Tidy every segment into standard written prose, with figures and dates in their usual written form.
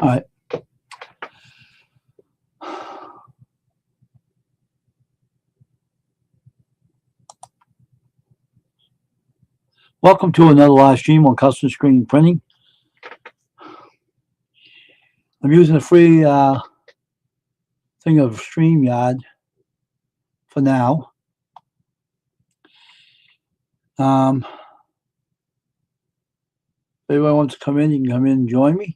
All right. Welcome to another live stream on custom screen printing. I'm using a free thing of StreamYard for now. If anyone wants to come in, you can come in and join me.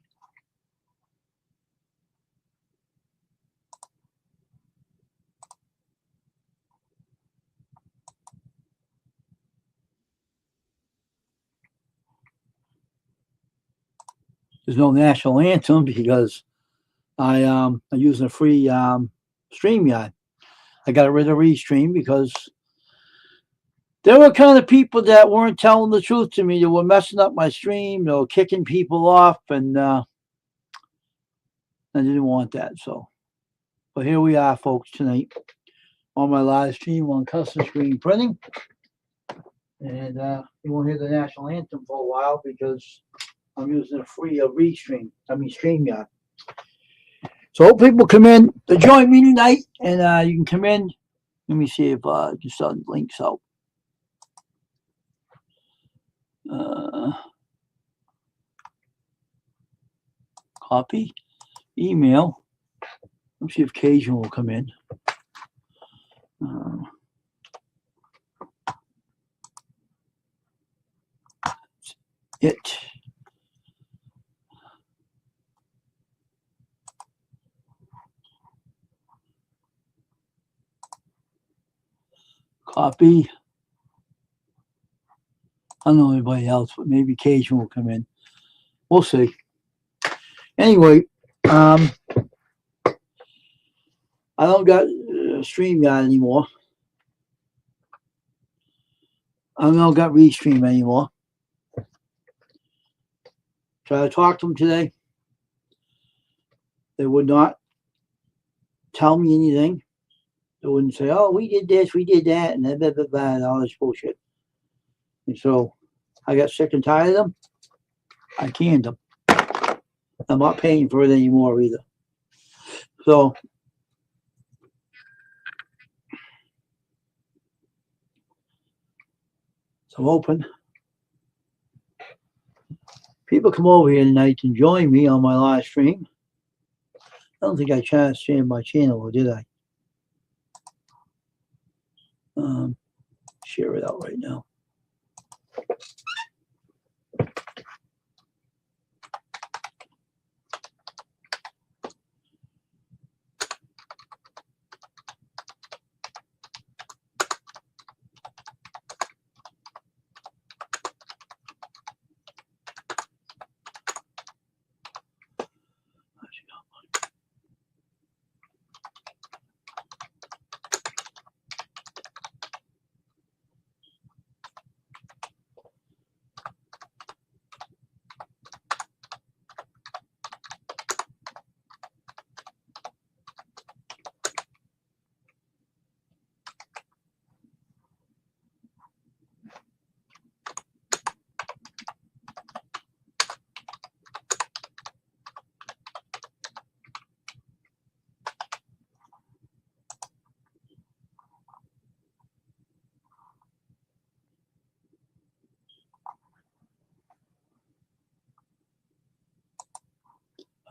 There's no national anthem because I'm using a free StreamYard. I got rid of Restream because there were kind of people that weren't telling the truth to me. They were messing up my stream. They were kicking people off, and I didn't want that. So, but here we are, folks, tonight on my live stream on custom screen printing. And you won't hear the national anthem for a while because I'm using a free StreamYard. So hope people come in to join me tonight, and you can come in. Let me see if I can start links out. Copy, email. Let's see if Cajun will come in. It. Copy. I don't know anybody else, but maybe Cajun will come in. We'll see. Anyway, I don't got StreamYard anymore. I don't got Restream anymore. So I talked to them today. They would not tell me anything. They wouldn't say, "Oh, we did this, we did that," and blah, blah, blah, and all this bullshit. And so I got sick and tired of them. I canned them. I'm not paying for it anymore either. So I'm hoping people come over here tonight and join me on my live stream. I don't think I shared my channel, or did I? Share it out right now.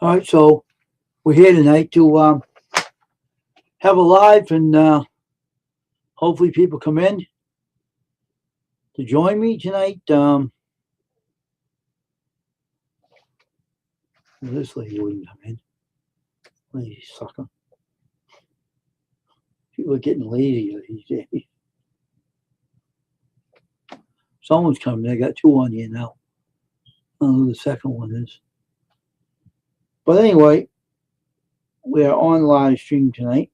All right, so we're here tonight to have a live, and hopefully people come in to join me tonight. This lady wouldn't come in. Lazy sucker. People are getting lazy these days. Someone's coming. I got two on here now. I don't know who the second one is. But anyway, we are on live stream tonight.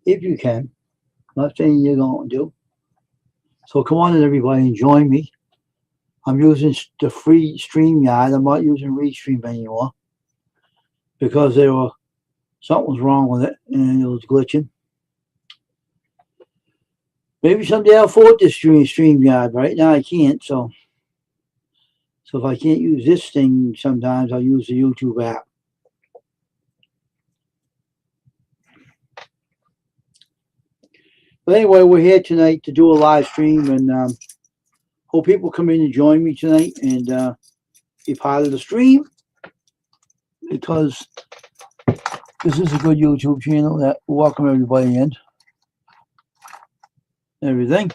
if you can. Not saying you're going to do. So come on in, everybody, and join me. I'm using the free StreamYard. I'm not using Restream anymore because something was wrong with it and it was glitching. Maybe someday I'll afford this StreamYard. Right now I can't. So if I can't use this thing, sometimes I'll use the YouTube app. But anyway, we're here tonight to do a live stream, and hope people come in and join me tonight and be part of the stream, because this is a good YouTube channel that will welcome everybody in. Everything.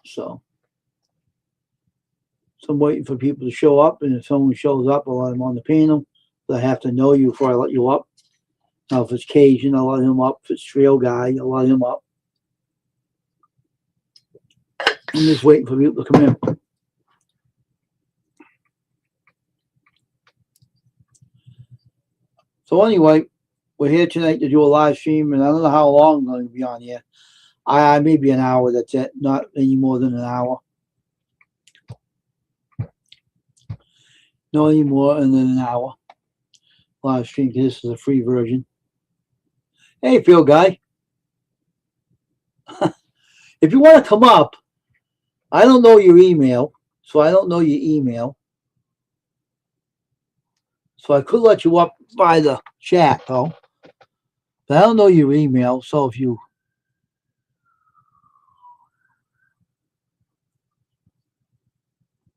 So I'm waiting for people to show up, and if someone shows up, I'll let them on the panel. But I have to know you before I let you up. Now, if it's Cajun, I'll let him up. If it's Trail Guy, I'll let him up. I'm just waiting for people to come in. So anyway, we're here tonight to do a live stream, and I don't know how long I'm going to be on here. I maybe an hour, that's it. Not any more than an hour. No any more than an hour live stream, because this is a free version. Hey, Phil Guy. If you want to come up, I don't know your email, so I don't know your email. So I could let you up by the chat, though. But I don't know your email, so if you...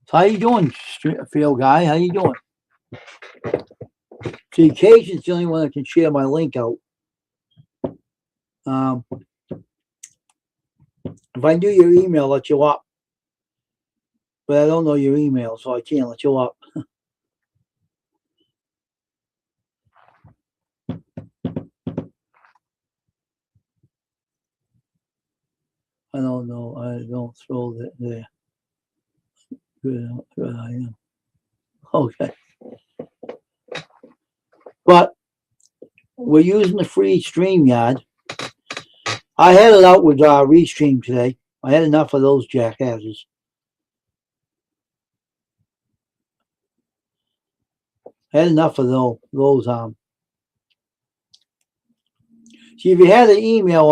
So how you doing, Phil Guy? How you doing? See, Cajun's the only one that can share my link out. If I knew your email, I'll let you up. But I don't know your email, so I can't let you up. I don't know. I don't throw that there. Good I am. Okay. But we're using the free StreamYard. I had it out with Restream today. I had enough of those jackasses. I had enough of those. See, if you had an email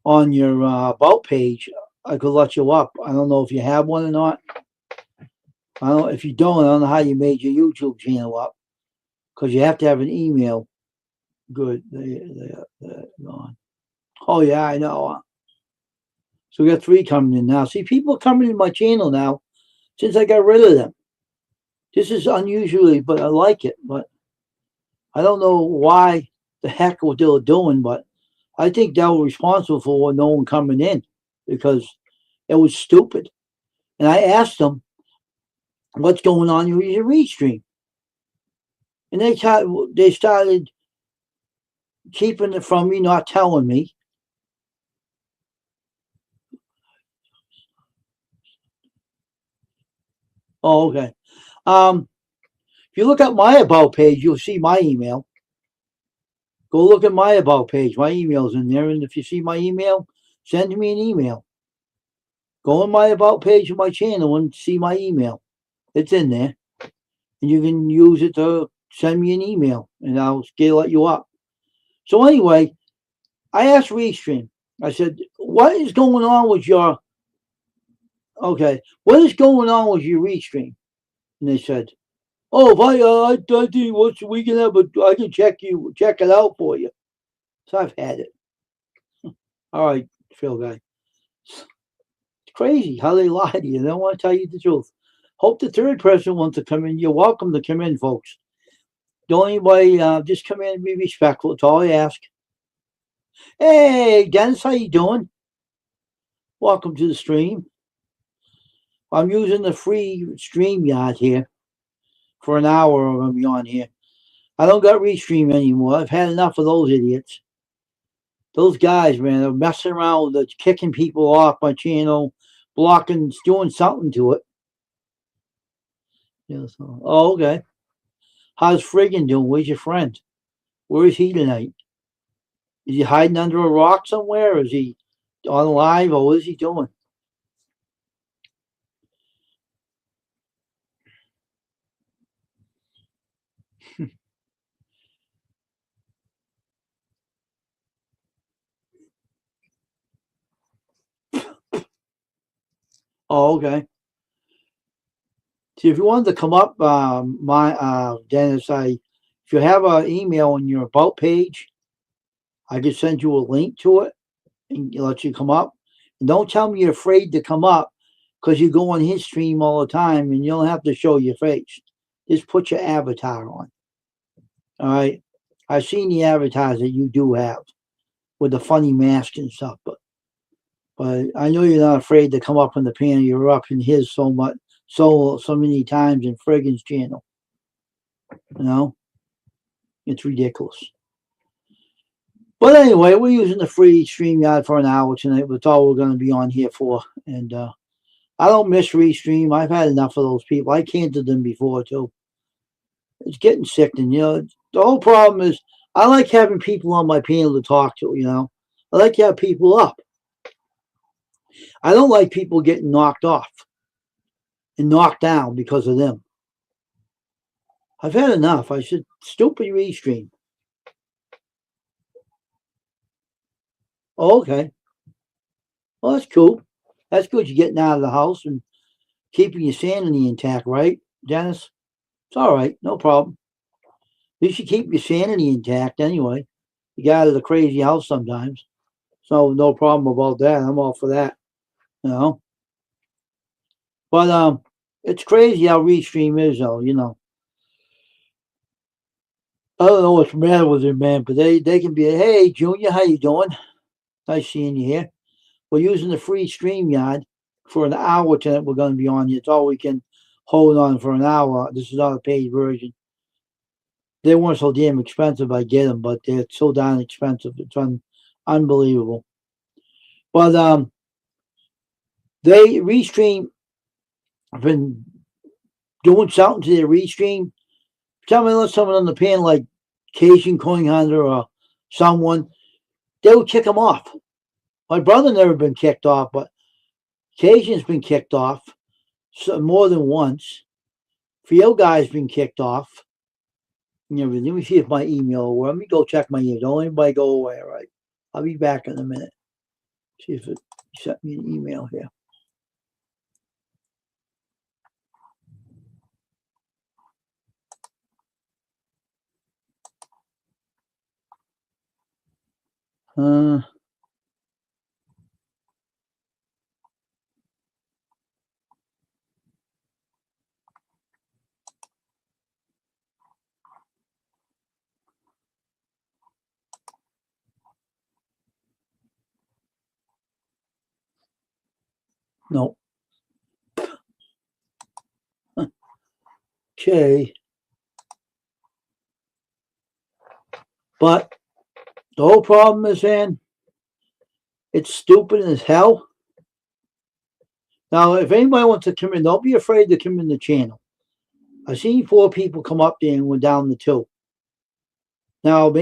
on your about page, I could let you up. I don't know if you have one or not. I don't. If you don't, I don't know how you made your YouTube channel up, because you have to have an email. Good, they're gone. Oh yeah, I know. So we got 3 coming in now. See, people are coming in my channel now since I got rid of them. This is unusually, but I like it. But I don't know why the heck what they were doing, but I think they were responsible for no one coming in, because it was stupid. And I asked them, what's going on with your Restream? And they started keeping it from me, not telling me. Oh, okay. If you look at my about page, you'll see my email. Go look at my about page. My email's in there. And if you see my email, send me an email. Go on my about page of my channel and see my email. It's in there. And you can use it to send me an email, and I'll let you up. So anyway, I asked Restream. I said, what is going on with your... Okay, what is going on with your Restream? And they said, oh, if I think we can have I can check it out for you. So I've had it. All right, Phil Guy. It's crazy how they lie to you. They don't want to tell you the truth. Hope the third person wants to come in. You're welcome to come in, folks. Don't anybody just come in and be respectful. That's all I ask. Hey, Dennis, how you doing? Welcome to the stream. I'm using the free StreamYard here for an hour. I'm going to be on here. I don't got Restream anymore. I've had enough of those idiots. Those guys, man, they're messing around. They're kicking people off my channel, blocking, doing something to it. Yeah, so, oh, okay. How's Friggin doing? Where's your friend? Where is he tonight? Is he hiding under a rock somewhere? Or is he on live, or what is he doing? Oh, okay. See, if you wanted to come up, Dennis, if you have an email on your about page, I could send you a link to it and let you come up. And don't tell me you're afraid to come up because you go on his stream all the time and you don't have to show your face. Just put your avatar on. All right. I've seen the avatars that you do have with the funny mask and stuff, but I know you're not afraid to come up on the panel. You're up in his so many times in Friggins' channel. You know, it's ridiculous. But anyway, we're using the free StreamYard for an hour tonight. That's all we're going to be on here for. And I don't miss Restream. I've had enough of those people. I canceled them before too. It's getting sickening. You know, the whole problem is I like having people on my panel to talk to. You know, I like to have people up. I don't like people getting knocked off and knocked down because of them. I've had enough. I said, stupid Restream. Oh, okay. Well, that's cool. That's good. You're getting out of the house and keeping your sanity intact, right, Dennis? It's all right. No problem. At least you keep your sanity intact anyway. You get out of the crazy house sometimes. So no problem about that. I'm all for that. You know. But it's crazy how Restream is though, you know. I don't know what's the matter with them, man, but they can be, hey, Junior, how you doing? Nice seeing you here. We're using the free StreamYard for an hour tonight. We're going to be on here. It's all we can hold on for an hour. This is not a paid version. They weren't so damn expensive. I get them, but they're so darn expensive. It's unbelievable. But they Restream have been doing something to their Restream. Tell me, let someone on the panel like Cajun Coin Hunter or someone, they would kick them off. My brother never been kicked off, but Cajun's been kicked off more than once. Fio guy's been kicked off. And everything. Let me see if my email will. Let me go check my email. Don't anybody go away, all right? I'll be back in a minute. See if it sent me an email here. No. Okay. But the whole problem is, man, it's stupid as hell. Now, if anybody wants to come in, don't be afraid to come in the channel. I seen 4 people come up there and went down to 2. Now, I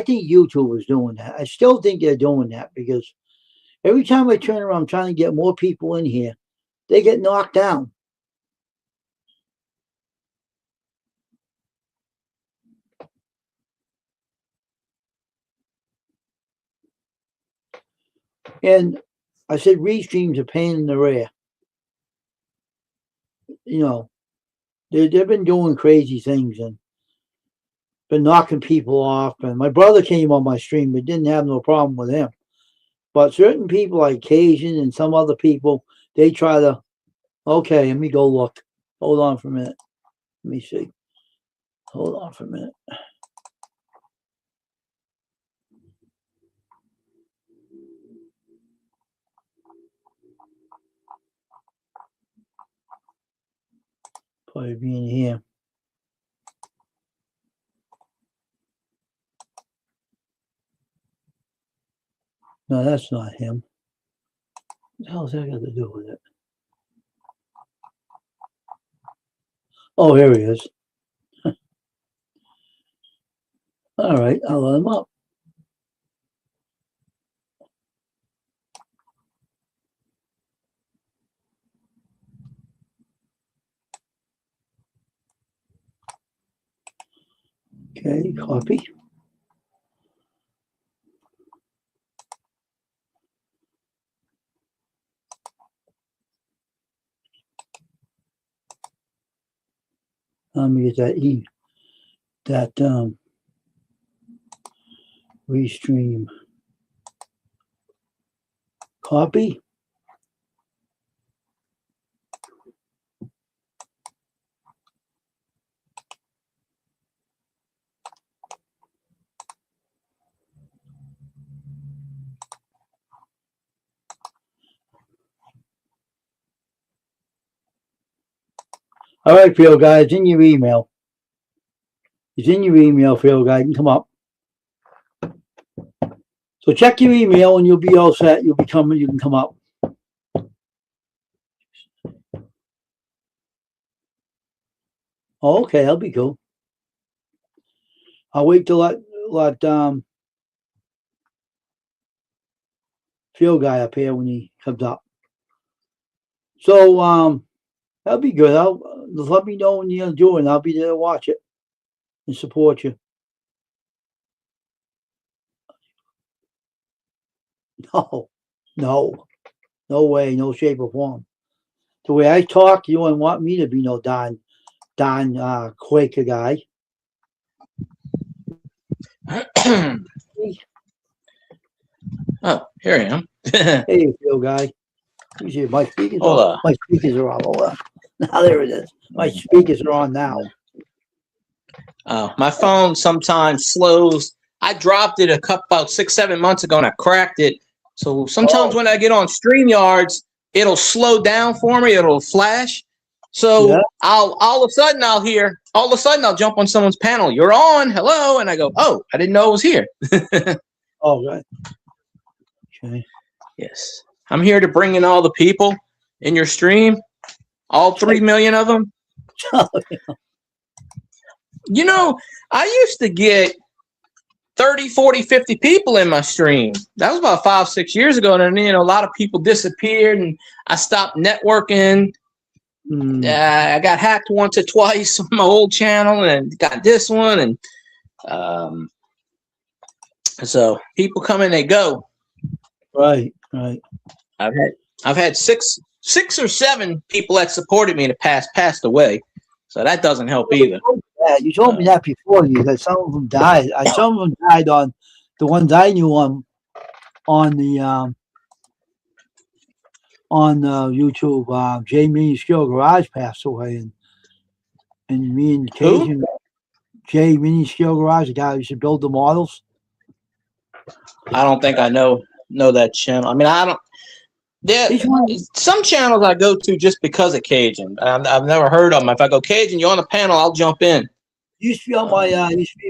think YouTube is doing that. I still think they're doing that because every time I turn around trying to get more people in here, they get knocked down. And I said, Restream's a pain in the rear. You know, they've been doing crazy things and been knocking people off. And my brother came on my stream, but didn't have no problem with him. But certain people like Cajun and some other people, they try to, okay, let me go look. Hold on for a minute. Let me see. Hold on for a minute. Probably being here. No, that's not him. What the hell's that got to do with it? Oh, here he is. All right, I'll let him up. Okay, copy. Let me get that restream. Copy. All right, Field Guy, it's in your email. It's in your email, Field Guy. You can come up. So check your email and you'll be all set. You can come up. Oh, okay, that'll be cool. I'll wait till let Field Guy up here when he comes up. So that'll be good. Just let me know when you're doing. I'll be there to watch it and support you. No way, no shape or form. The way I talk, you wouldn't want me to be no Don Quaker guy. Oh, here I am. Hey, Phil guy. My speakers are all over. Now there it is. My speakers are on now. My phone sometimes slows. I dropped it about 6-7 months ago and I cracked it. So sometimes when I get on StreamYards, it'll slow down for me. It'll flash. So yeah. All of a sudden I'll jump on someone's panel. You're on. Hello. And I go, oh, I didn't know it was here. Oh, right. Okay. Yes. I'm here to bring in all the people in your stream. All 3 million of them. You know, I used to get 30, 40, 50 people in my stream. That was about 5-6 years ago. And then, a lot of people disappeared and I stopped networking. I got hacked once or twice on my old channel and got this one. And so people come and they go. Right. I've had six or seven people that supported me in the past passed away. So that doesn't help either. Yeah, you told me that before. You that some of them died. Some of them died on the ones I knew on YouTube. Jay Mini Skill Garage passed away, and me and Cajun. Jay Mini Skill Garage, the guy who used to build the models. I don't think I know that channel. I mean, I don't. Some channels I go to just because of Cajun. I've never heard of them. If I go Cajun, you're on the panel, I'll jump in. Used to be on my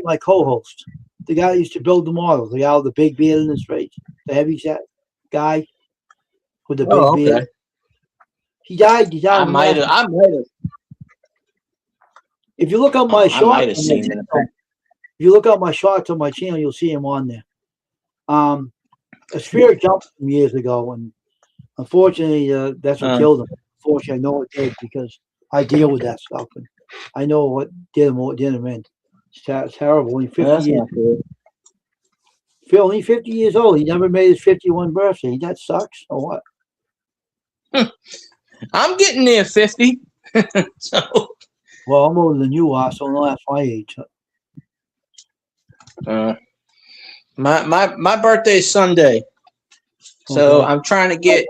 my co-host. The guy who used to build the models. The guy with the big beard in his face. The heavy set guy with the big beard. He died. I might have. If you look up my shorts, I might have seen him. If you look up my shorts on my channel, you'll see him on there. A spirit jumped from years ago, and unfortunately, that's what killed him. Unfortunately, I know it did because I deal with that stuff, and I know what did him, what did him in. It's terrible. Only 50 years. Phil, only 50 years old. He never made his 51 birthday. That sucks, or what? I'm getting near 50. So. Well, I'm older than you are, so that's my age. My birthday is Sunday. So I'm trying to get.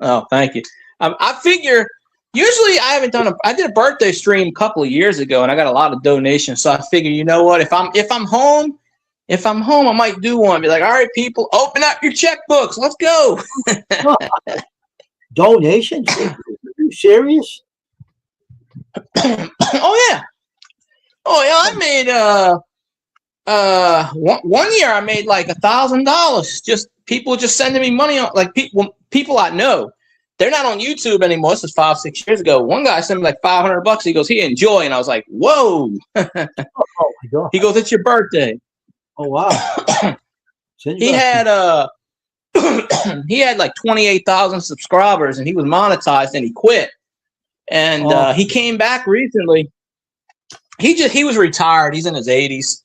Oh, thank you. I figure usually I did a birthday stream a couple of years ago, and I got a lot of donations. So I figure, you know what? If I'm home, I might do one. Be like, all right, people, open up your checkbooks. Let's go. Donations? Are you serious? Oh yeah. I made one year I made like $1,000. Just people just sending me money on, like people I know. They're not on YouTube anymore. This is 5-6 years ago. One guy sent me like $500. He goes, "Here, enjoy," and I was like, "Whoa!" Oh my God. He goes, "It's your birthday." Oh wow. He had he had like 28,000 subscribers, and he was monetized, and he quit. And he came back recently. he was retired. He's in his 80s,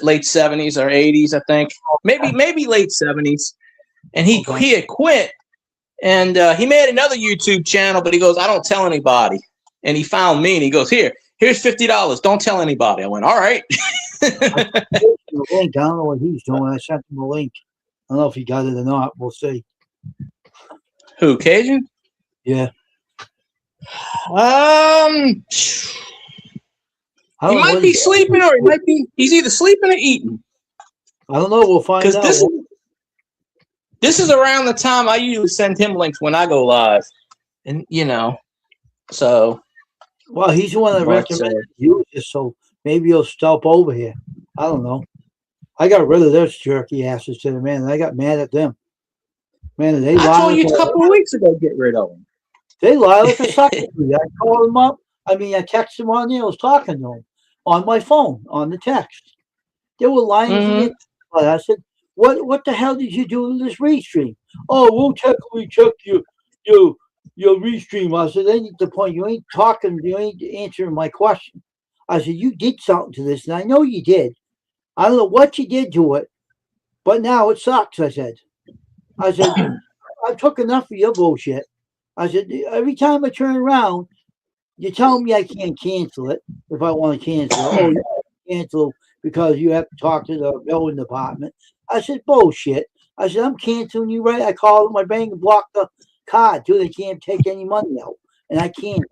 late 70s or 80s, I think. Maybe late 70s. And he had quit. And he made another YouTube channel, but he goes, I don't tell anybody. And he found me and he goes, here's $50. Don't tell anybody. I went, all right. I don't know what he's doing. I sent him a link. I don't know if he got it or not. We'll see. Who, Cajun? Yeah. He might be sleeping, or he's either sleeping or eating. I don't know. We'll find out. This is around the time I usually send him links when I go live. And, so. Well, he's the one that recommended you this, so maybe he'll stop over here. I don't know. I got rid of those jerky asses to the man, and I got mad at them. Man, they I told you a couple of weeks ago, get rid of them. They lie like a sucker. I called them up. I texted them on there. I was talking to them on my phone, on the text. They were lying to me. I said, what the hell did you do to this restream? Oh, we'll technically check your restream. I said, then the point, you ain't talking, you ain't answering my question. I said, you did something to this, and I know you did. I don't know what you did to it, but now it sucks, I said, I took enough of your bullshit. I said, every time I turn around, you tell me I can't cancel it if I want to cancel it. Oh, you can't cancel because you have to talk to the billing department. I said, bullshit. I said, I'm canceling you right. I called my bank and blocked the card too. They can't take any money out, and I can't.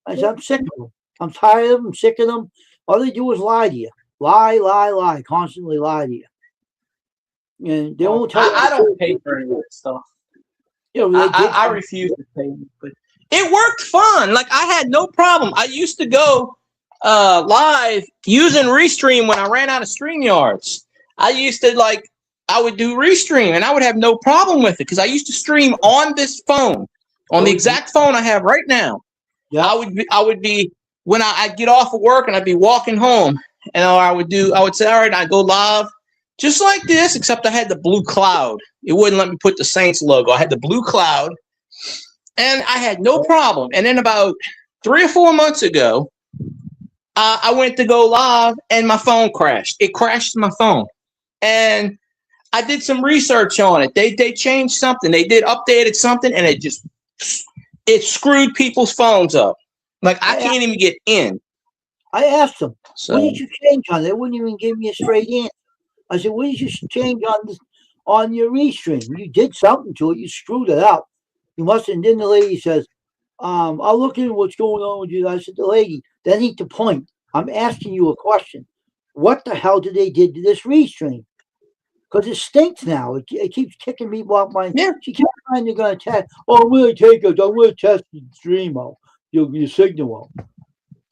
I said, I'm sick of them. I'm tired of them. Sick of them. All they do is lie to you. Lie. Constantly lie to you. And they won't tell you. I don't pay for any of that stuff. I refuse to pay. But it worked fun. Like, I had no problem. I used to go live using Restream when I ran out of StreamYards. I used to I would do Restream and I would have no problem with it because I used to stream on this phone, on the exact phone I have right now. Yeah. I would be when I'd get off of work and I'd be walking home, and I would say, all right, I'd go live just like this, except I had the blue cloud. It wouldn't let me put the Saints logo. I had the blue cloud, and I had no problem. And then about 3 or 4 months ago, I went to go live, and my phone crashed. It crashed my phone, and I did some research on it. They changed something. They updated something, and it screwed people's phones up. Like, I can't even get in. I asked them, what did you change on it? They wouldn't even give me a straight answer. I said, what did you change on your Restream? You did something to it. You screwed it up. You must. And then the lady says, I'll look into what's going on with you. I said, the lady, that ain't the point. I'm asking you a question. What the hell did they do to this Restream? Because it stinks now. It keeps kicking me off my. Yeah. She kept trying to go test. Oh, I'm going to test the stream out, your signal out.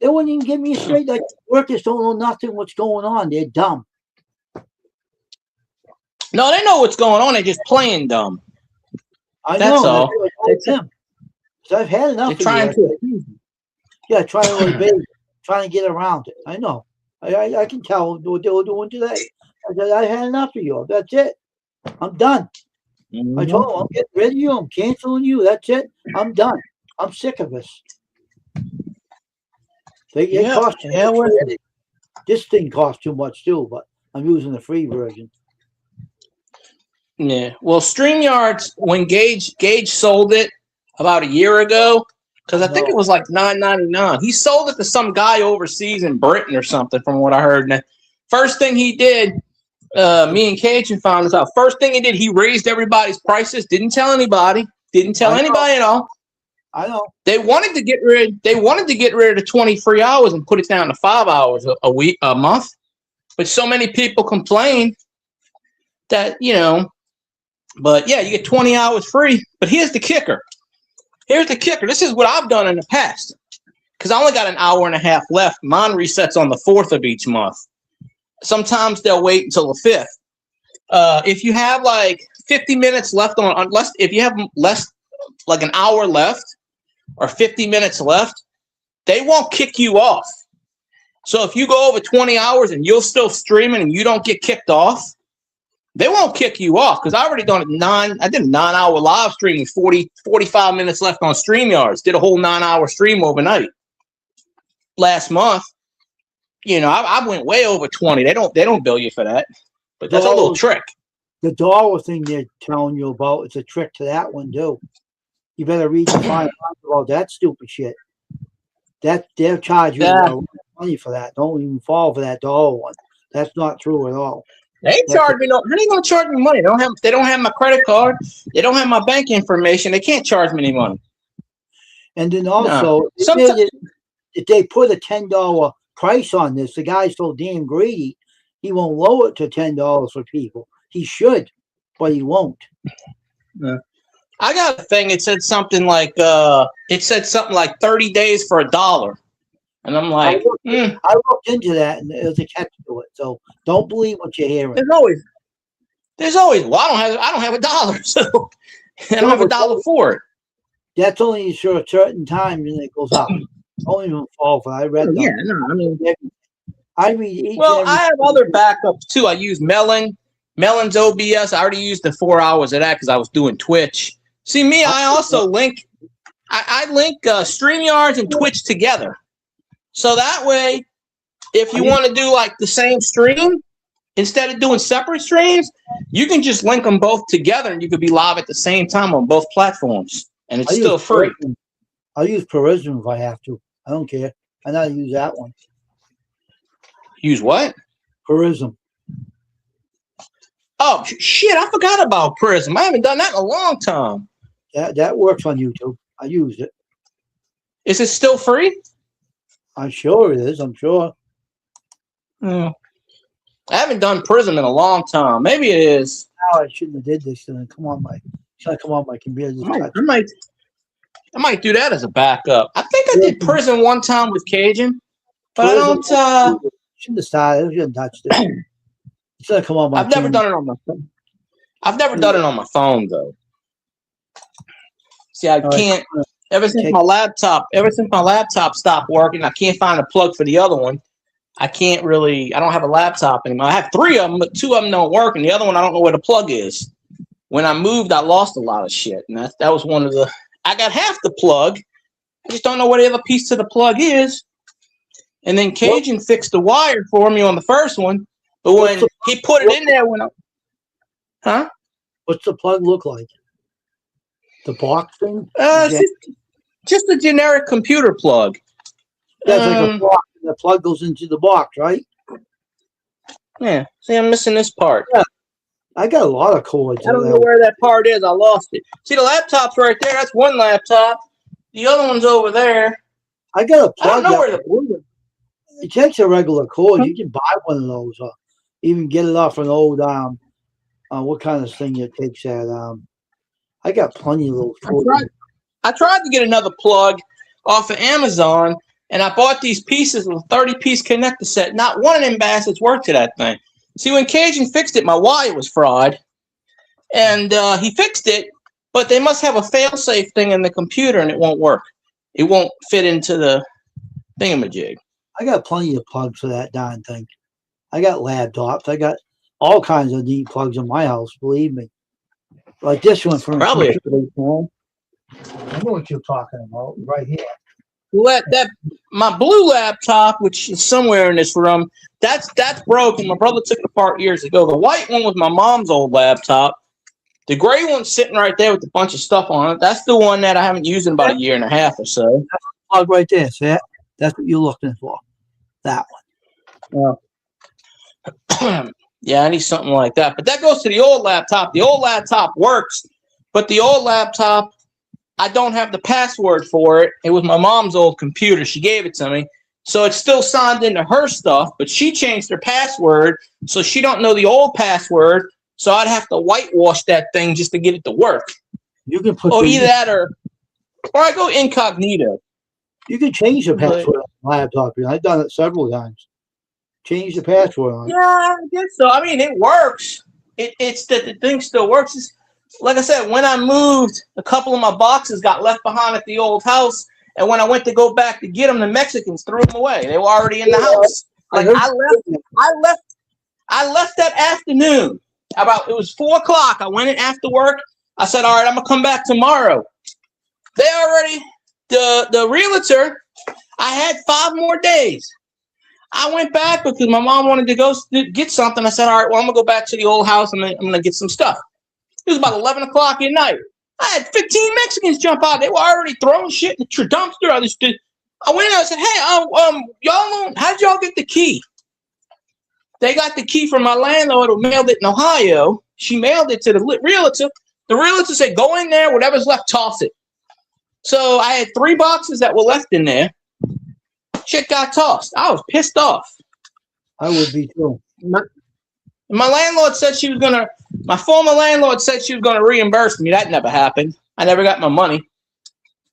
They wouldn't even give me a straight. Like, workers don't know nothing what's going on. They're dumb. No, they know what's going on. They're just playing dumb. That's all. Them. So I've had enough. They're trying to. Yeah, trying to get around it. I know. I can tell what they were doing today. I said, I had enough of you. That's it. I'm done. Mm-hmm. I told them, I'm getting rid of you. I'm canceling you. That's it. I'm done. I'm sick of this. Cost too much. This thing costs too much too, but I'm using the free version. Yeah. Well, StreamYards, when Gage sold it about a year ago, because I think it was like $9.99. He sold it to some guy overseas in Britain or something, from what I heard. And the first thing he did, me and Cajun found this out. First thing he did, he raised everybody's prices. Didn't tell anybody. Didn't tell anybody at all. I know. They wanted to get rid of the 20 free hours and put it down to 5 hours a month. But so many people complained that, but yeah, you get 20 hours free. But here's the kicker. This is what I've done in the past, because I only got an hour and a half left. Mine resets on the 4th of each month. Sometimes they'll wait until the 5th. If you have like 50 minutes left if you have less, like an hour left or 50 minutes left, they won't kick you off. So if you go over 20 hours and you're still streaming and you don't get kicked off, they won't kick you off, because I already done I did a 9-hour live stream, 45 minutes left on StreamYards. Did a whole 9-hour stream overnight last month. I went way over 20. They don't bill you for that, but that's a little trick. The dollar thing they're telling you about, it's a trick to that one too. You better read the fine print about that stupid shit. That they'll charge you money for that. Don't even fall for that dollar one. That's not true at all. They ain't charge me no. How they gonna charge me money? They don't have my credit card. They don't have my bank information. They can't charge me any money. And then also, if they put a $10 price on this, the guy's so damn greedy, he won't lower it to $10 for people. He should, but he won't. Yeah. I got a thing. It said something like 30 days for $1. And I'm like, I looked into that, and there's a catch to it. So don't believe what you're hearing. There's always. Well, I don't have $1, so I don't have $1 for it. That's only for a certain time, and it goes up. Don't even fall for it. I read. Yeah, no, I mean, I read. I have other backups too. I use Melon's OBS. I already used the 4 hours of that because I was doing Twitch. See me, I also link. I link StreamYards and Twitch together. So that way, if you want to do like the same stream, instead of doing separate streams, you can just link them both together and you could be live at the same time on both platforms. And it's still free. I'll use Prism if I have to. I don't care. I know how to use that one. Use what? Prism. Oh, shit. I forgot about Prism. I haven't done that in a long time. That works on YouTube. I used it. Is it still free? I'm sure it is. I'm sure. I haven't done Prism in a long time. Maybe it is. No, I shouldn't have did this. Come on my computer. I might do that as a backup. I think I did Prism one time with Cajun, but Prism, I don't. Shouldn't have started. Shouldn't have touched it. It's gonna come on my. I've never done it on my phone. I've never done it on my phone though. See, I can't. Ever since my laptop stopped working, I can't find a plug for the other one. I don't have a laptop anymore. I have 3 of them, but 2 of them don't work, and the other one I don't know where the plug is. When I moved, I lost a lot of shit, and that was one of the. I got half the plug. I just don't know where the other piece to the plug is. And then Cajun fixed the wire for me on the first one, but when he put it in there, What's the plug look like? The box thing? Just a generic computer plug. That's like a box. The plug goes into the box, right? Yeah. See, I'm missing this part. Yeah. I got a lot of cords. I don't know where that part is. I lost it. See, the laptop's right there. That's one laptop. The other one's over there. I got a plug. I don't know where the plug is. It takes a regular cord. You can buy one of those, or even get it off an old what kind of thing it takes that I got plenty of those cords. I tried to get another plug off of Amazon, and I bought these pieces with a 30-piece connector set. Not one of them bastards worked to that thing. See, when Cajun fixed it, my wire was fried, and he fixed it, but they must have a fail-safe thing in the computer, and it won't work. It won't fit into the thingamajig. I got plenty of plugs for that darn thing. I got laptops. I got all kinds of neat plugs in my house, believe me. Like this one from probably. I know what you're talking about right here. My blue laptop, which is somewhere in this room, that's broken. My brother took it apart years ago. The white one was my mom's old laptop. The gray one's sitting right there with a bunch of stuff on it. That's the one that I haven't used in about a year and a half or so. That's a plug right there. See that? That's what you're looking for. That one. Yeah, I need something like that. But that goes to the old laptop. The old laptop works, but the old laptop, I don't have the password for it. It was my mom's old computer. She gave it to me. So it's still signed into her stuff, but she changed her password, so she don't know the old password. So I'd have to whitewash that thing just to get it to work. You can put either that or I go incognito. You can change the password on the laptop. I've done it several times. Change the password on it. Yeah, I guess so. I mean, it works. It's that the thing still works. It's, like I said, when I moved, a couple of my boxes got left behind at the old house, and when I went to go back to get them, the Mexicans threw them away. They were already in the house. Like I left that afternoon. It was 4 o'clock. I went in after work. I said, all right, I'm gonna come back tomorrow. They already the realtor. I had 5 more days. I went back because my mom wanted to go get something. I said, all right, well, I'm going to go back to the old house. I'm going to get some stuff. It was about 11 o'clock at night. I had 15 Mexicans jump out. They were already throwing shit in the dumpster. I went in there and said, hey, y'all, how did y'all get the key? They got the key from my landlord who mailed it in Ohio. She mailed it to the realtor. The realtor said, go in there, whatever's left, toss it. So I had 3 boxes that were left in there. Shit got tossed. I was pissed off. I would be too. My landlord said my former landlord said she was going to reimburse me. That never happened. I never got my money.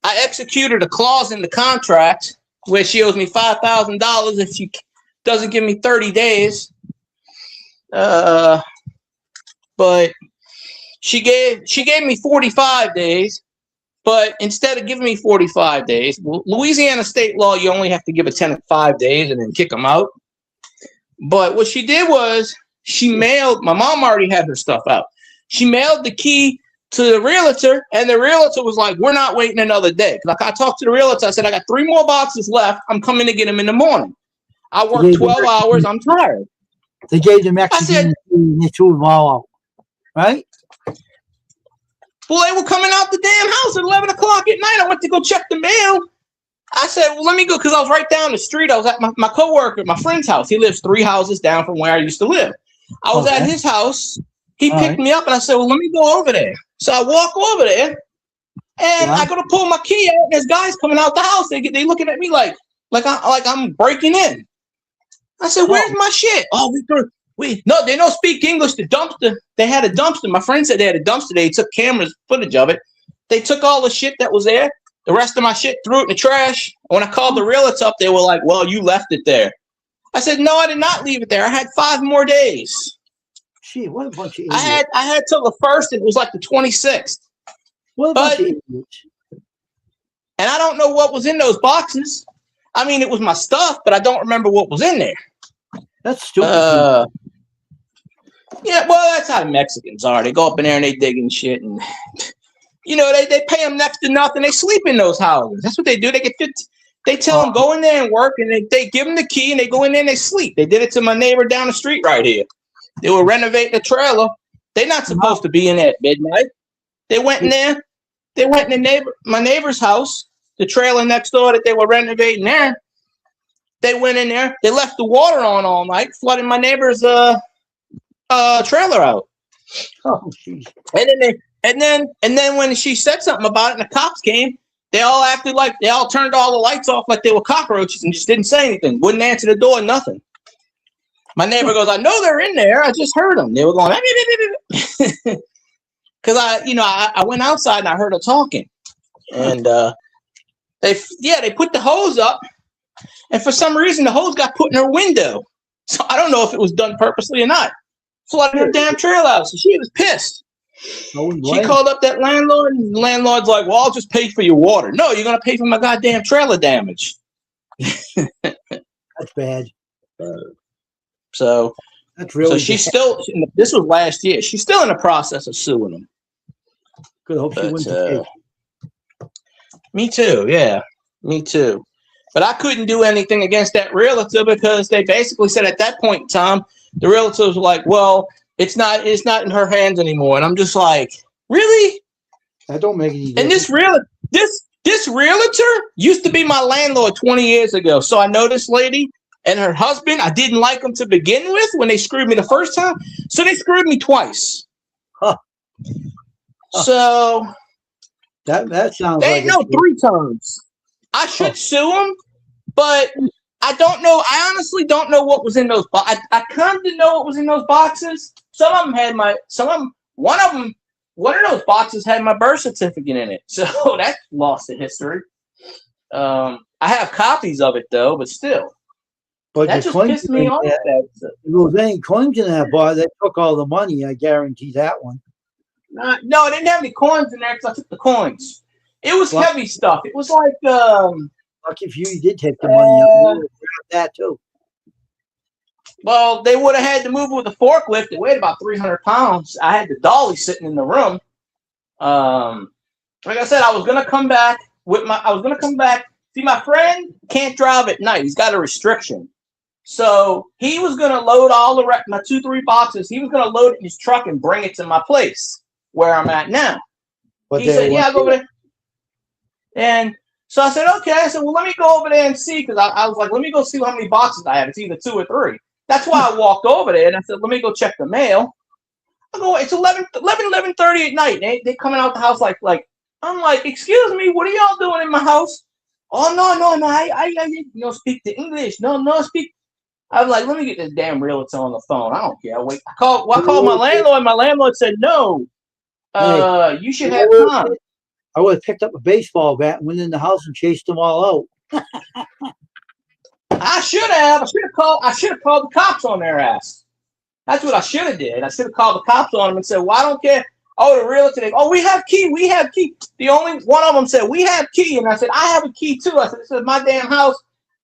I executed a clause in the contract where she owes me $5,000 if she doesn't give me 30 days. But she gave me 45 days. But instead of giving me 45 days, Louisiana state law, you only have to give a tenant 5 days and then kick them out. But what she did was my mom already had her stuff out. She mailed the key to the realtor, and the realtor was like, we're not waiting another day. Like, I talked to the realtor. I said, I got 3 more boxes left. I'm coming to get them in the morning. I worked 12 hours. I'm tired. They gave the Mexican and they threw them all out, right? Well, they were coming out the damn house at 11 o'clock at night. I went to go check the mail. I said, well, let me go, because I was right down the street. I was at my coworker, my friend's house. He lives 3 houses down from where I used to live. I was at his house. He picked me up, and I said, well, let me go over there. So I walk over there, and I go to pull my key out, and there's guys coming out the house. They looking at me like I'm breaking in. I said, where's my shit? Oh, no, they don't speak English. The dumpster, they had a dumpster. My friend said they had a dumpster. They took cameras footage of it. They took all the shit that was there. The rest of my shit, threw it in the trash. When I called the realtor up, they were like, well, you left it there. I said, no, I did not leave it there. I had 5 more days. Gee, what a bunch of idiots. idiots. I had till the 1st, and it was like the 26th. What a bunch of idiots. And I don't know what was in those boxes. I mean, it was my stuff, but I don't remember what was in there. That's stupid. Yeah, well, that's how Mexicans are. They go up in there and they dig and shit, and they pay them next to nothing. They sleep in those houses. That's what they do. They get fit. They tell them go in there and work, and they give them the key, and they go in there and they sleep. They did it to my neighbor down the street right here. They were renovating a trailer. They're not supposed to be in there at midnight. They went in there. They went in my neighbor's house, the trailer next door that they were renovating there. They went in there. They left the water on all night, flooding my neighbor's trailer out. Oh, jeez. And then when she said something about it and the cops came, they all acted like they all turned all the lights off like they were cockroaches and just didn't say anything. Wouldn't answer the door, nothing. My neighbor goes, I know they're in there. I just heard them. They were going, because I went outside and I heard her talking. And they put the hose up. And for some reason, the hose got put in her window. So I don't know if it was done purposely or not. Flooded her damn trail out. So she was pissed. She called up that landlord, and the landlord's like, well, I'll just pay for your water. No, you're going to pay for my goddamn trailer damage. That's bad. So that's really. So she's still. This was last year. She's still in the process of suing them. Good. Hope she wins the case. Me too. Yeah, me too. But I couldn't do anything against that realtor because they basically said at that point in time, the realtors were like, "Well, it's not in her hands anymore." And I'm just like, "Really?" That don't make any. And this realtor used to be my landlord 20 years ago. So I know this lady. And her husband, I didn't like them to begin with when they screwed me the first time. So they screwed me twice. So that sounds they like know 3 times. I should sue them, but I don't know. I honestly don't know what was in those boxes. I kind of know what was in those boxes. One of those boxes had my birth certificate in it. So that's lost to history. I have copies of it though, but still. But that just pissed me off. If there was any coins in that bar, they took all the money. I guarantee that one. No, I didn't have any coins in there because I took the coins. It was heavy stuff. It was like lucky if you did take the money. You would have grabbed that too. Well, they would have had to move it with a forklift. It weighed about 300 pounds. I had the dolly sitting in the room. Like I said, I was gonna come back. See, my friend can't drive at night. He's got a restriction. So he was going to load all my 2-3 boxes. He was going to load it in his truck and bring it to my place where I'm at now. But He said, yeah, I'll go over there. And so I said, okay. I said, well, let me go over there and see, because I was like, let me go see how many boxes I have. It's either 2 or 3. That's why I walked over there and I said, let me go check the mail. I go, it's 11:30 at night. They coming out the house like I'm like, excuse me, what are y'all doing in my house? Oh no, I speak the English. No, speak. I was like, let me get this damn realtor on the phone. I don't care. Wait, I called my landlord. My landlord said, no, you should have time. I would have picked up a baseball bat and went in the house and chased them all out. I should have called the cops on their ass. That's what I should have did. I should have called the cops on them and said, well, I don't care. Oh, the realtor, we have key. The only one of them said, we have key. And I said, I have a key too. I said, this is my damn house.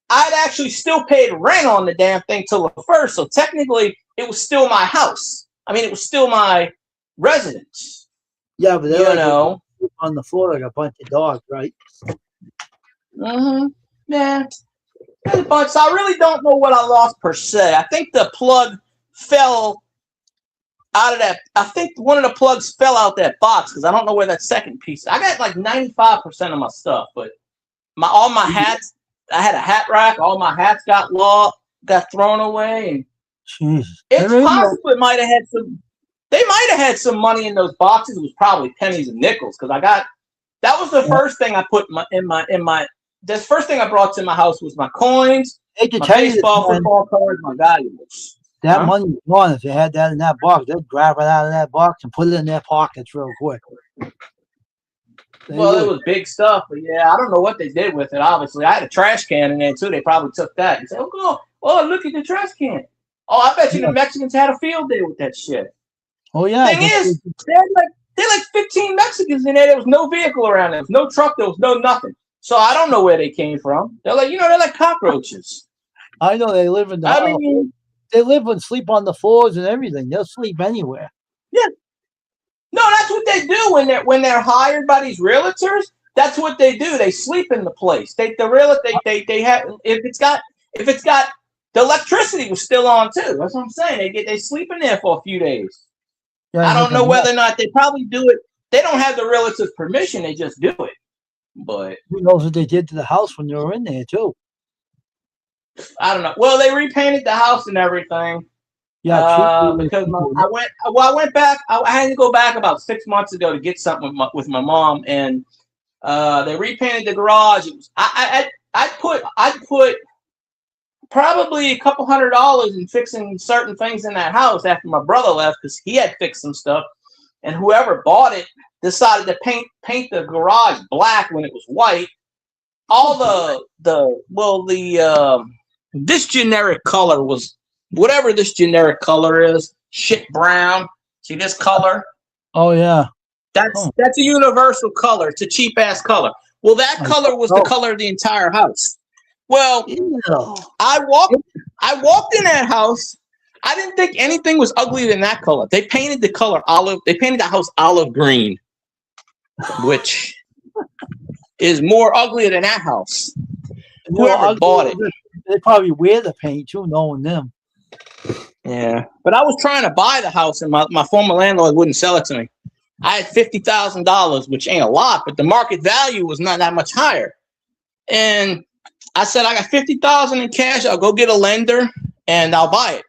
I'd actually still paid rent on the damn thing till the first. So technically it was still my house. I mean, it was still my residence. Yeah, but they're know, on the floor like a bunch of dogs, right? Mm-hmm. Yeah. But so I really don't know what I lost per se. I think the plug fell out of that. I think one of the plugs fell out that box because I don't know where that second piece. I got like 95% of my stuff, but all my hats. I had a hat rack. All my hats got thrown away. And it's possible it might have had some. They might have had some money in those boxes. It was probably pennies and nickels because that was the first thing I put in my. The first thing I brought to my house was my coins, my baseball, football cards, my valuables. That money was gone. If they had that in that box, they'd grab it out of that box and put it in their pockets real quick. Well, it was big stuff, but yeah, I don't know what they did with it. Obviously, I had a trash can in there too. They probably took that and said, "Oh, look at the trash can." Oh, I bet you the Mexicans had a field day with that shit. Oh yeah. Thing is, they had like 15 Mexicans in there. There was no vehicle around. There was no truck. There was no nothing. So I don't know where they came from. They're like, they're like cockroaches. I know they live in the house. They live and sleep on the floors and everything. They'll sleep anywhere. Yeah. No, that's what they do when they're hired by these realtors. That's what they do. They sleep in the place. They have if it's got the electricity was still on too. That's what I'm saying. They sleep in there for a few days. Yeah, I don't know whether or not they probably do it. They don't have the realtor's permission. They just do it. But who knows what they did to the house when they were in there too? I don't know. Well, they repainted the house and everything. Yeah, because I went back. I had to go back about 6 months ago to get something with my mom, and they repainted the garage. It was, I put probably a couple $100 in fixing certain things in that house after my brother left because he had fixed some stuff, and whoever bought it decided to paint the garage black when it was white. All this generic color was whatever this generic color is, shit brown. See this color? Oh yeah. That's a universal color. It's a cheap ass color. Well, that color was the color of the entire house. Well, I walked in that house. I didn't think anything was uglier than that color. They painted the color olive. They painted the house olive green, which is more uglier than that house. Whoever bought it. They probably wear the paint too, knowing them. Yeah. But I was trying to buy the house and my former landlord wouldn't sell it to me. I had $50,000, which ain't a lot, but the market value was not that much higher. And I said, I got $50,000 in cash. I'll go get a lender and I'll buy it.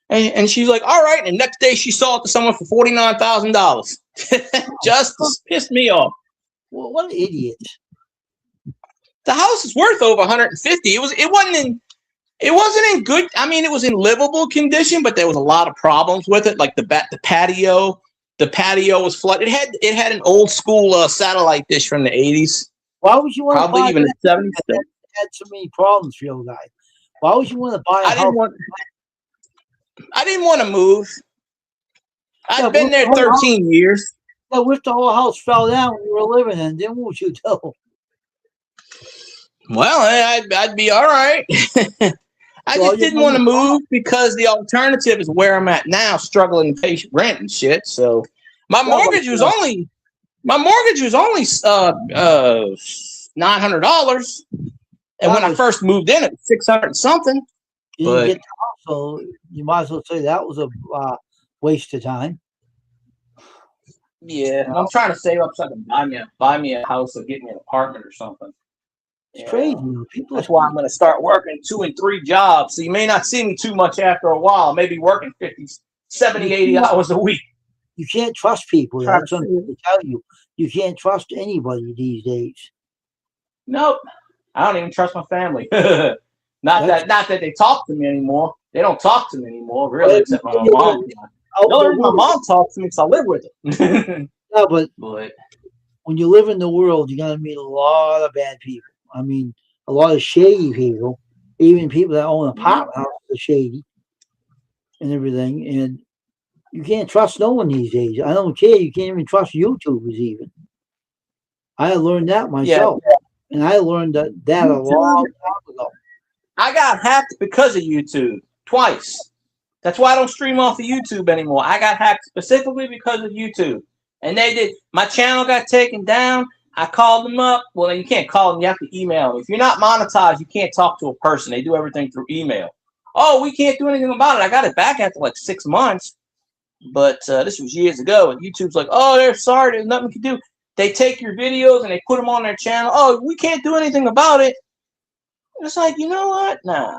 And she's like, all right. And the next day she sold it to someone for $49,000. Just pissed me off. Well, what an idiot. The house is worth over 150. It wasn't in good. I mean, it was in livable condition, but there was a lot of problems with it. Like the patio. The patio was flooded. It had an old school satellite dish from the 80s. Why would you want probably to buy even the 70s? It had so many problems for you guys. Why would you want to buy? I didn't want to move. I've been there 13 years. Yeah, if the whole house fell down when you were living in, then what would you do? Well, I'd be all right. I just didn't want to move because the alternative is where I'm at now, struggling to pay rent and shit. So my mortgage was only $900, and when I first moved in, it was $600 and something. You didn't get the house, so you might as well say that was a waste of time. Yeah, and I'm trying to save up so I can buy me a house or get me an apartment or something. It's Yeah. crazy. People. That's why I'm going to start working 2 and 3 jobs. So you may not see me too much after a while. Maybe working 50, 70, 80 hours a week. You can't trust people. Trying That's to what I'm trying to tell you. You can't trust anybody these days. Nope. I don't even trust my family. Not that they talk to me anymore. They don't talk to me anymore, really, except my mom. The only reason my mom talks to me is I live with it. No, but But when you live in the world, you're gonna meet a lot of bad people. I mean, a lot of shady people. Even people that own apartment houses are shady and everything. And you can't trust no one these days. I don't care. You can't even trust YouTubers even. I learned that myself. yeah. And I learned that a long time ago. I got hacked because of YouTube twice. That's why I don't stream off of YouTube anymore. I got hacked specifically because of YouTube. And they did. My channel got taken down. I called them up. Well, you can't call them. You have to email them. If you're not monetized, you can't talk to a person. They do everything through email. Oh, we can't do anything about it. I got it back after like 6 months. But this was years ago. And YouTube's like, oh, they're sorry. There's nothing we can do. They take your videos and they put them on their channel. Oh, we can't do anything about it. It's like, you know what? Nah.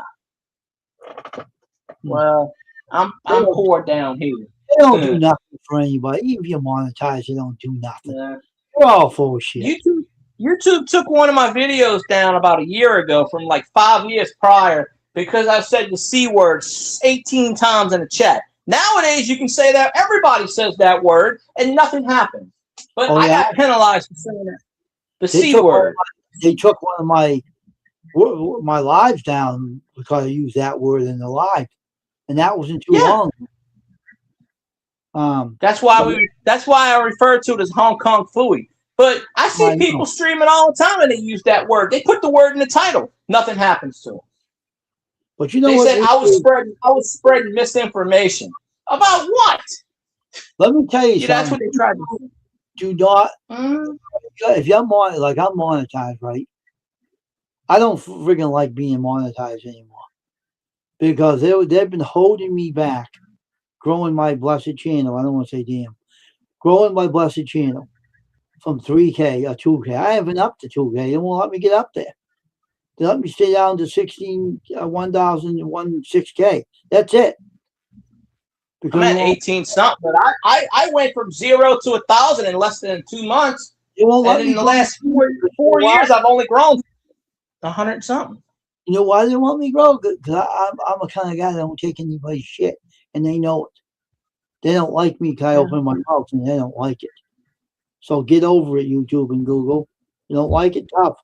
Well, I'm poor down here. They don't do nothing for anybody. Even if you monetize, they don't do nothing. Yeah. They're all full of shit. YouTube took one of my videos down about a year ago from like 5 years prior because I said the C word 18 times in a chat. Nowadays, you can say that. Everybody says that word and nothing happens. But I got penalized for saying that. The C word. They took one of my lives down because I used that word in the live. And that wasn't too long. That's why I refer to it as Hong Kong Phooey. But I see people streaming all the time and they use that word. They put the word in the title. Nothing happens to them. But you know they what? Said I was spreading misinformation. About what? Let me tell you something. That's what they tried to do. Do not if you're like I'm monetized, right? I don't freaking like being monetized anymore. Because they've been holding me back, growing my blessed channel. I don't want to say damn. Growing my blessed channel from 3K or 2K. I haven't up to 2K. They won't let me get up there. They let me stay down to 1,6K. That's it. Because I'm at 18 something, but I went from 0 to 1,000 in less than 2 months. And in the last 4 years, I've only grown 100 something. You know why they want me to grow? Because I'm a kind of guy that don't take anybody's shit, and they know it. They don't like me because I open my mouth, and they don't like it. So get over it, YouTube and Google. You don't like it, tough.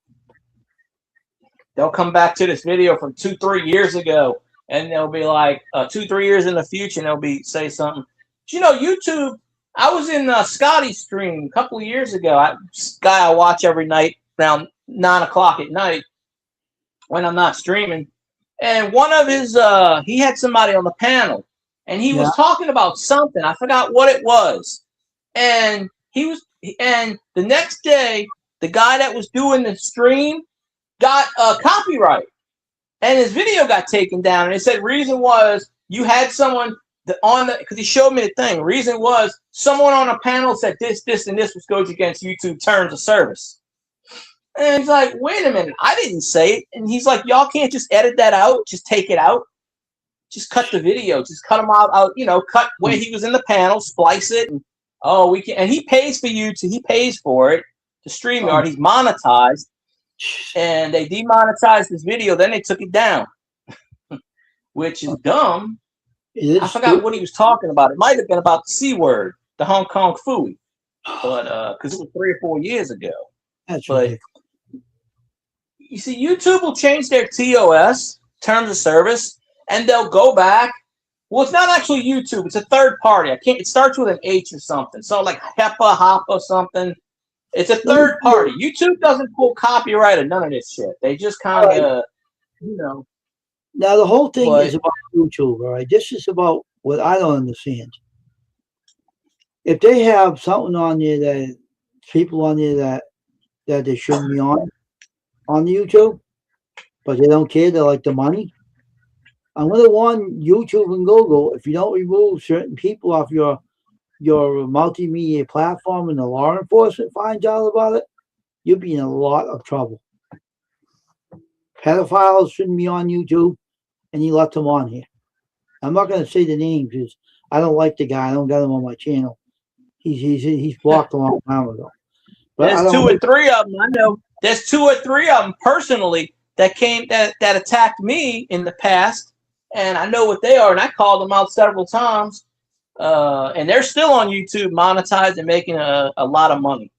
They'll come back to this video from 2-3 years ago, and they'll be like 2-3 years in the future, and they'll say something. But you know, YouTube. I was in Scotty's stream a couple of years ago. This guy I watch every night around 9 o'clock at night. When I'm not streaming, and one of his he had somebody on the panel, and he was talking about something. I forgot what it was, and the next day the guy that was doing the stream got copyright, and his video got taken down. And it said reason was you had someone because he showed me the thing. Reason was someone on a panel said this, and this goes against YouTube terms of service. And he's like, wait a minute, I didn't say it. And he's like, y'all can't just edit that out, just take it out. Just cut the video, just cut him out, cut where he was in the panel, splice it, and we can. And he pays for YouTube, he pays for it, the StreamYard, he's monetized. And they demonetized this video, then they took it down. Which is dumb. I forgot what he was talking about. It might have been about the C word, the Hong Kong Phooey. But because it was 3 or 4 years ago. That's ridiculous. You see, YouTube will change their TOS, terms of service, and they'll go back. Well, it's not actually YouTube. It's a third party. It starts with an H or something. So like Hoppa something. It's a third party. YouTube doesn't pull copyright or none of this shit. They just kind of, Now, the whole thing is about YouTube, all right? This is about what I don't understand. If they have something on there that people on there that they shouldn't be on YouTube, but they don't care, they like the money. I'm gonna warn YouTube and Google, if you don't remove certain people off your multimedia platform and the law enforcement finds out about it, you'll be in a lot of trouble. Pedophiles shouldn't be on YouTube, and he let them on here. I'm not going to say the names because I don't like the guy. I don't got him on my channel. He's blocked a long time ago. But There's 2 or 3 of them. I know there's 2 or 3 of them personally that attacked me in the past, and I know what they are. And I called them out several times, and they're still on YouTube, monetized and making a lot of money.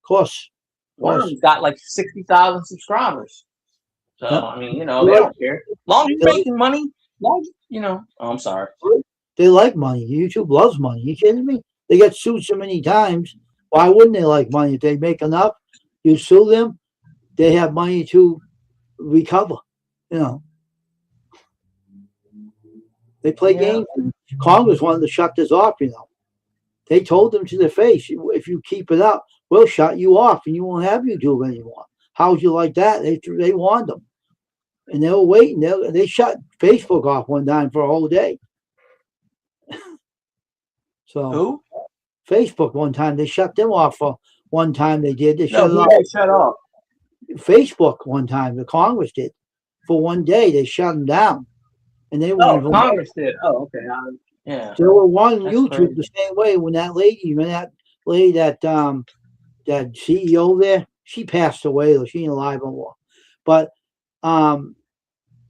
Of course. One of them's got like 60,000 subscribers. So I mean, they don't care. As long as you're making money, Oh, I'm sorry. They like money. YouTube loves money. You kidding me? They get sued so many times. Why wouldn't they like money? If they make enough, you sue them, they have money to recover. They play games. Congress wanted to shut this off. They told them to their face, if you keep it up, we'll shut you off and you won't have YouTube anymore. How would you like that? They warned them. And they were waiting. They shut Facebook off one time for a whole day. So who? Facebook one time, they shut them off for one time. They did. They shut off. Facebook one time, the Congress did. For one day, they shut them down. And they were Congress did. Oh, okay. Yeah. They were wanting YouTube crazy. the same way when that lady, that CEO there, she passed away though. She ain't alive anymore. But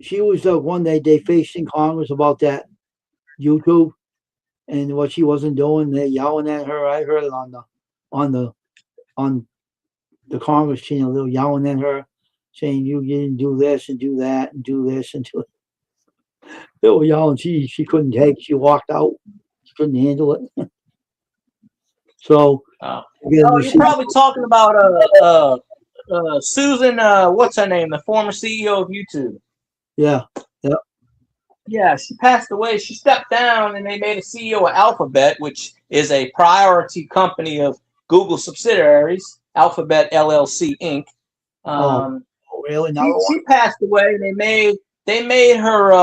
she was the one they faced in Congress about that YouTube and what she wasn't doing. They're yelling at her. I heard it on the Congress channel. They were yelling at her, saying you didn't do this and do that and do this and do it. They were yelling. She couldn't take. She walked out. She couldn't handle it. So you're probably talking about Susan. What's her name? The former CEO of YouTube. Yeah. Yeah, she passed away. She stepped down, and they made a CEO of Alphabet, which is a priority company of Google subsidiaries, Alphabet LLC Inc. Really? She passed away. They made her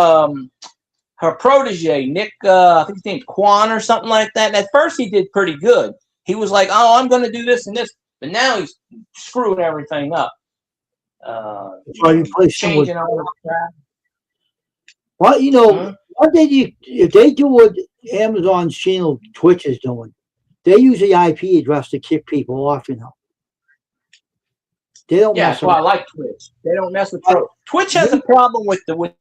her protege, Nick. I think his name's Kwan or something like that. And at first, he did pretty good. He was like, "Oh, I'm going to do this and this," but now he's screwing everything up. Changing all the crap. Well, what if they do what Amazon's channel Twitch is doing, they use the IP address to kick people off. They don't. Yeah, that's why I like Twitch. They don't mess with Twitch. Twitch has a problem with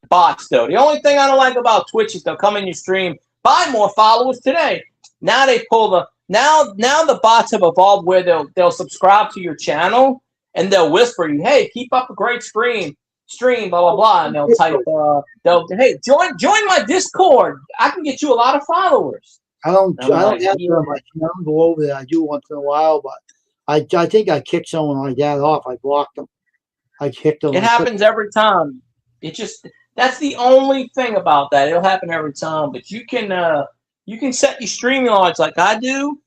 bots, though. The only thing I don't like about Twitch is they'll come in your stream, buy more followers today. Now they pull now the bots have evolved where they'll subscribe to your channel and they'll whisper you, "Hey, keep up a great stream, blah blah blah," and they'll type, "Hey, join my Discord. I can get you a lot of followers." I don't have that much. I don't go over there. I do once in a while, but I think I kicked someone like that off. I blocked them. I kicked them. It happens every time. That's the only thing about that. It'll happen every time. But you can set your streaming logs like I do.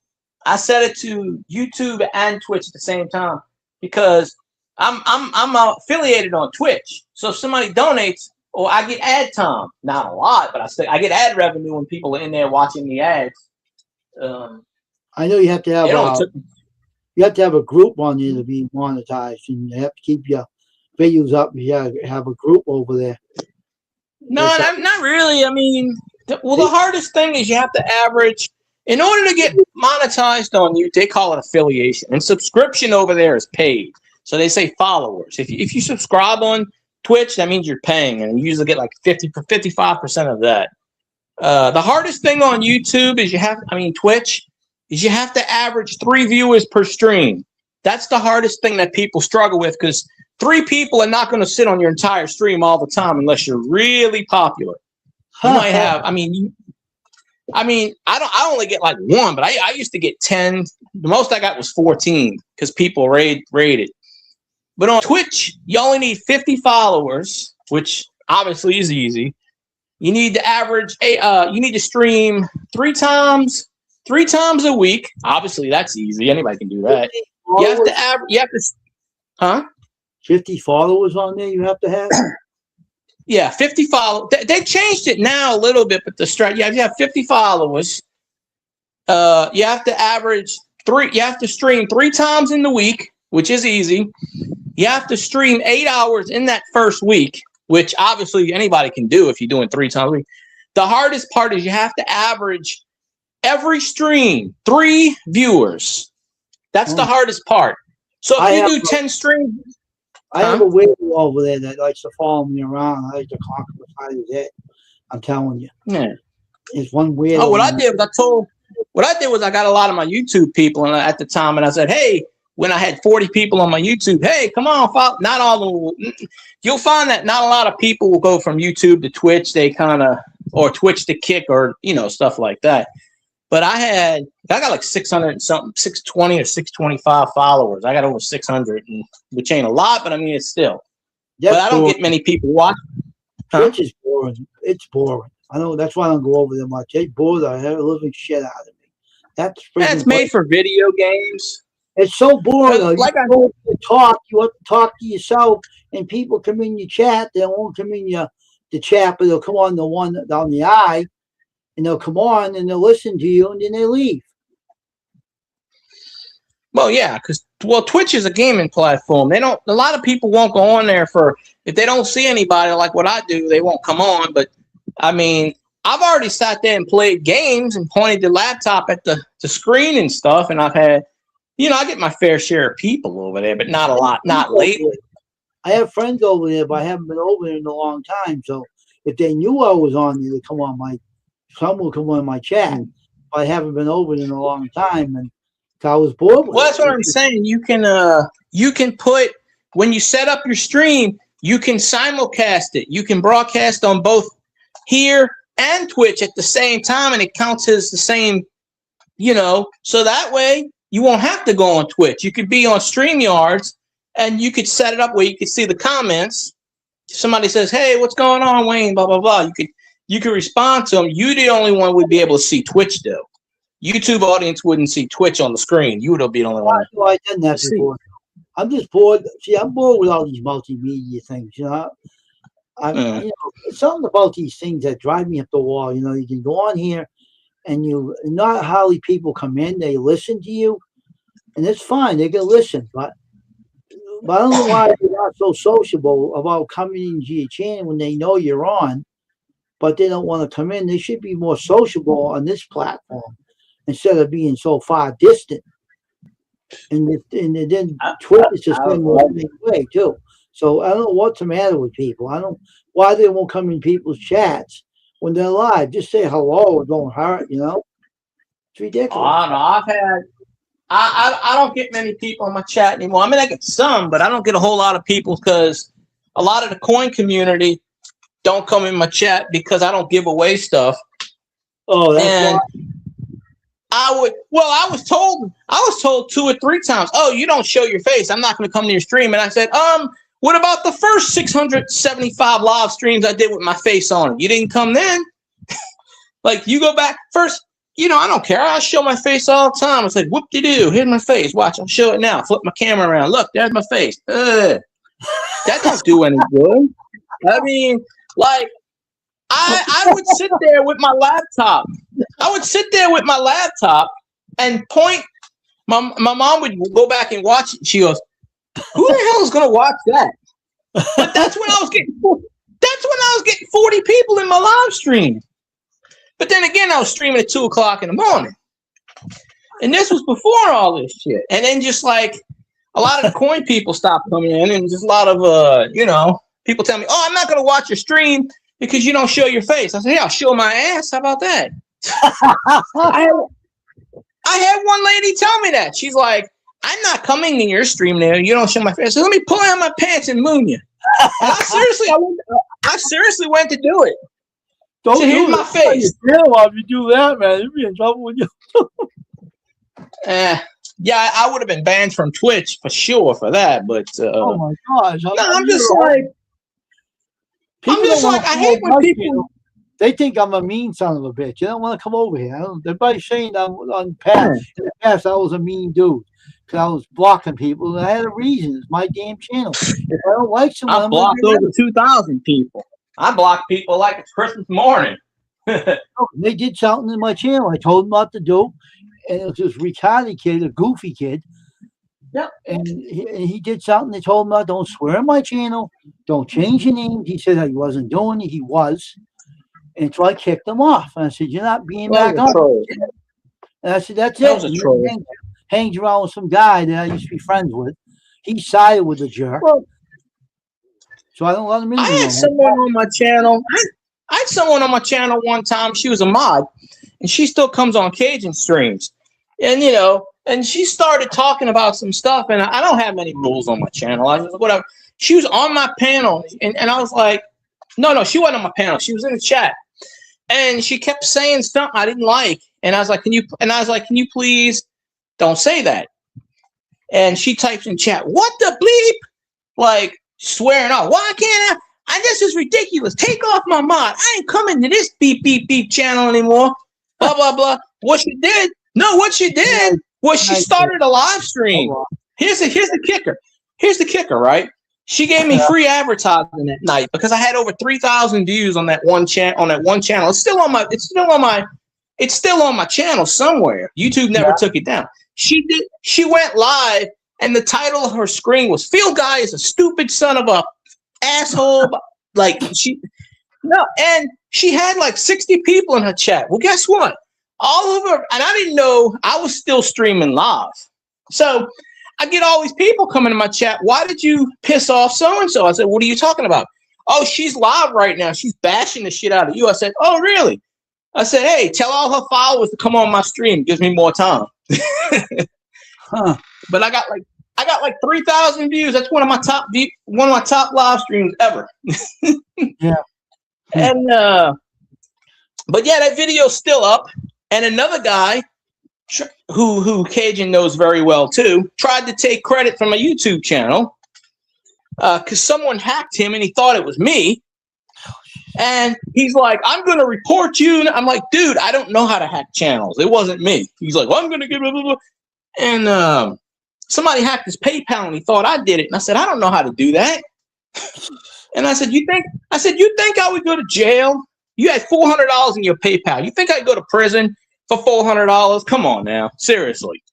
I set it to YouTube and Twitch at the same time because I'm affiliated on Twitch. So if somebody donates, or I get ad time, not a lot, but I get ad revenue when people are in there watching the ads. I know you have to have a group on there to be monetized, and you have to keep your videos up. You have a group over there. No, not really. I mean, the hardest thing is you have to average. In order to get monetized on you, they call it affiliation, and subscription over there is paid. So they say followers. If you subscribe on Twitch, that means you're paying, and you usually get like 55% of that. The hardest thing on YouTube is Twitch, is you have to average 3 viewers per stream. That's the hardest thing that people struggle with because 3 people are not going to sit on your entire stream all the time unless you're really popular. You might have, I only get like 1, but I used to get 10. The most I got was 14 because people rated. But on Twitch, you only need 50 followers, which obviously is easy. You need to average you need to stream 3 times a week. Obviously, that's easy. Anybody can do that. You have to 50 followers on there you have to have? Yeah, 50 followers. They changed it now a little bit, but you have 50 followers. You have to average three. You have to stream 3 times in the week, which is easy. You have to stream 8 hours in that first week, which obviously anybody can do if you're doing 3 times a week. The hardest part is you have to average every stream 3 viewers. That's the hardest part. So if you do 10 streams, I have a widow over there that likes to follow me around. I like to conquer the side of his head. I'm telling you. Yeah. It's one weird. Oh, what I did was I got a lot of my YouTube people at the time, and I said, hey, when I had 40 people on my YouTube, hey, come on, follow. Not all of them. You'll find that not a lot of people will go from YouTube to Twitch. They or Twitch to Kick, or stuff like that. But I got like 600 and something, 620 or 625 followers. I got over 600, which ain't a lot, but I mean, it's still. But I don't get many people watching. Twitch is boring. It's boring. I know, that's why I don't go over there much. They bore the living shit out of me. That's made for video games. It's so boring. Like you have to talk to yourself, and people come in your chat. They won't come in the chat, but they'll come on the one down the eye. And they'll come on and they'll listen to you, and then they leave. Well, yeah, because Twitch is a gaming platform. A lot of people won't go on there if they don't see anybody like what I do, they won't come on. But I mean, I've already sat there and played games and pointed the laptop at the screen and stuff, and I've had, I get my fair share of people over there, but not a lot, not lately. I have friends over there, but I haven't been over there in a long time. So if they knew I was on there, they'd come on some will come on my chat. But I haven't been over there in a long time, and I was bored with Well, that's what I'm saying. You can put, when you set up your stream, you can simulcast it. You can broadcast on both here and Twitch at the same time, and it counts as the same, so that way you won't have to go on Twitch. You could be on StreamYards, and you could set it up where you could see the comments. Somebody says, hey, what's going on, Wayne, blah, blah, blah. You could respond to them. You the only one would be able to see Twitch, though. YouTube audience wouldn't see Twitch on the screen. You would be the only one. I've done that before. I'm just bored. See, I'm bored with all these multimedia things, it's something about these things that drive me up the wall. You can go on here, and not hardly people come in. They listen to you, and it's fine. They can listen, but I don't know why they're not so sociable about coming into your channel when they know you're on, but they don't want to come in. They should be more sociable on this platform instead of being so far distant. And then Twitch is just going the same way too. So I don't know what's the matter with people. I don't why they won't come in people's chats when they're live. Just say hello. It don't hurt, It's ridiculous. I don't get many people in my chat anymore. I mean, I get some, but I don't get a whole lot of people because a lot of the coin community don't come in my chat because I don't give away stuff. Oh, that's why. I was told 2 or 3 times, oh, you don't show your face, I'm not going to come to your stream. And I said, what about the first 675 live streams I did with my face on it? You didn't come then? Like, you go back first, I don't care. I show my face all the time. It's like, whoop-de-doo, here's my face. Watch, I'll show it now. Flip my camera around. Look, there's my face. That don't do any good. I mean, like, I would sit there with my laptop. And point. My mom would go back and watch it. She goes, who the hell is going to watch that? But that's when I was getting 40 people in my live stream. But then again, I was streaming at 2 o'clock in the morning. And this was before all this shit. And then just like a lot of the coin people stopped coming in, and just a lot of, people tell me, oh, I'm not going to watch your stream because you don't show your face. I said, yeah, I'll show my ass. How about that? I had one lady tell me that. She's like, I'm not coming in your stream now. You don't show my face. So let me pull down my pants and moon you. I seriously went to do it. Don't so here's my face. If you do that, man, you'll be in trouble with you. Yeah, I would have been banned from Twitch for sure for that. But oh my gosh, I'm just like, I hate when people. They think I'm a mean son of a bitch. They don't want to come over here. Everybody's saying in the past I was a mean dude because I was blocking people. And I had a reason. It's my damn channel. If I don't like someone, I blocked over 2,000 people. I block people like it's Christmas morning. Oh, they did something in my channel. I told them not to do, and it was this retarded kid, a goofy kid. Yep. And he did something. They told him, not, don't swear on my channel. Don't change your name. He said that he wasn't doing it. He was. And so I kicked him off. And I said, you're not being back on. Troll. And I said, that's That it. was a And he troll. hangs around with some guy that I used to be friends with. He sided with the jerk. Well, So I don't let him in. I had someone on my channel. I had someone on my channel one time. She was a mod, and she still comes on Cajun streams. And, you know, and she started talking about some stuff, and I don't have many rules on my channel. I just, whatever. She was on my panel, and I was like, no, she wasn't on my panel. She was in the chat. And she kept saying something I didn't like. And I was like, can you please don't say that? And she types in chat, what the bleep? Like, swearing off. Why can't I? This is ridiculous. Take off my mod. I ain't coming to this beep, beep, beep channel anymore. Blah, blah, blah. What she did was she started a live stream. Here's the kicker. Here's the kicker, right? She gave me free advertising that night because I had over 3,000 views on that one channel. It's still on my channel somewhere. YouTube never took it down. She went live, and the title of her screen was "Phil Guy is a stupid son of a asshole." And she had like 60 people in her chat. Well, guess what? All of her, and I didn't know I was still streaming live. So I get all these people coming to my chat. Why did you piss off so-and-so? I said, what are you talking about? Oh, she's live right now. She's bashing the shit out of you. I said, oh, really? I said, hey, tell all her followers to come on my stream. It gives me more time. But I got like 3,000 views. That's one of my top live streams ever. Yeah. And but yeah, that video's still up. And another guy who Cajun knows very well too tried to take credit from my YouTube channel because someone hacked him and he thought it was me. And he's like, I'm going to report you. And I'm like, dude, I don't know how to hack channels. It wasn't me. He's like, well, I'm going to give blah, blah, blah. And somebody hacked his PayPal and he thought I did it. And I said, I don't know how to do that. And I said, you think I would go to jail? You had $400 in your PayPal. You think I'd go to prison for $400? Come on now. Seriously.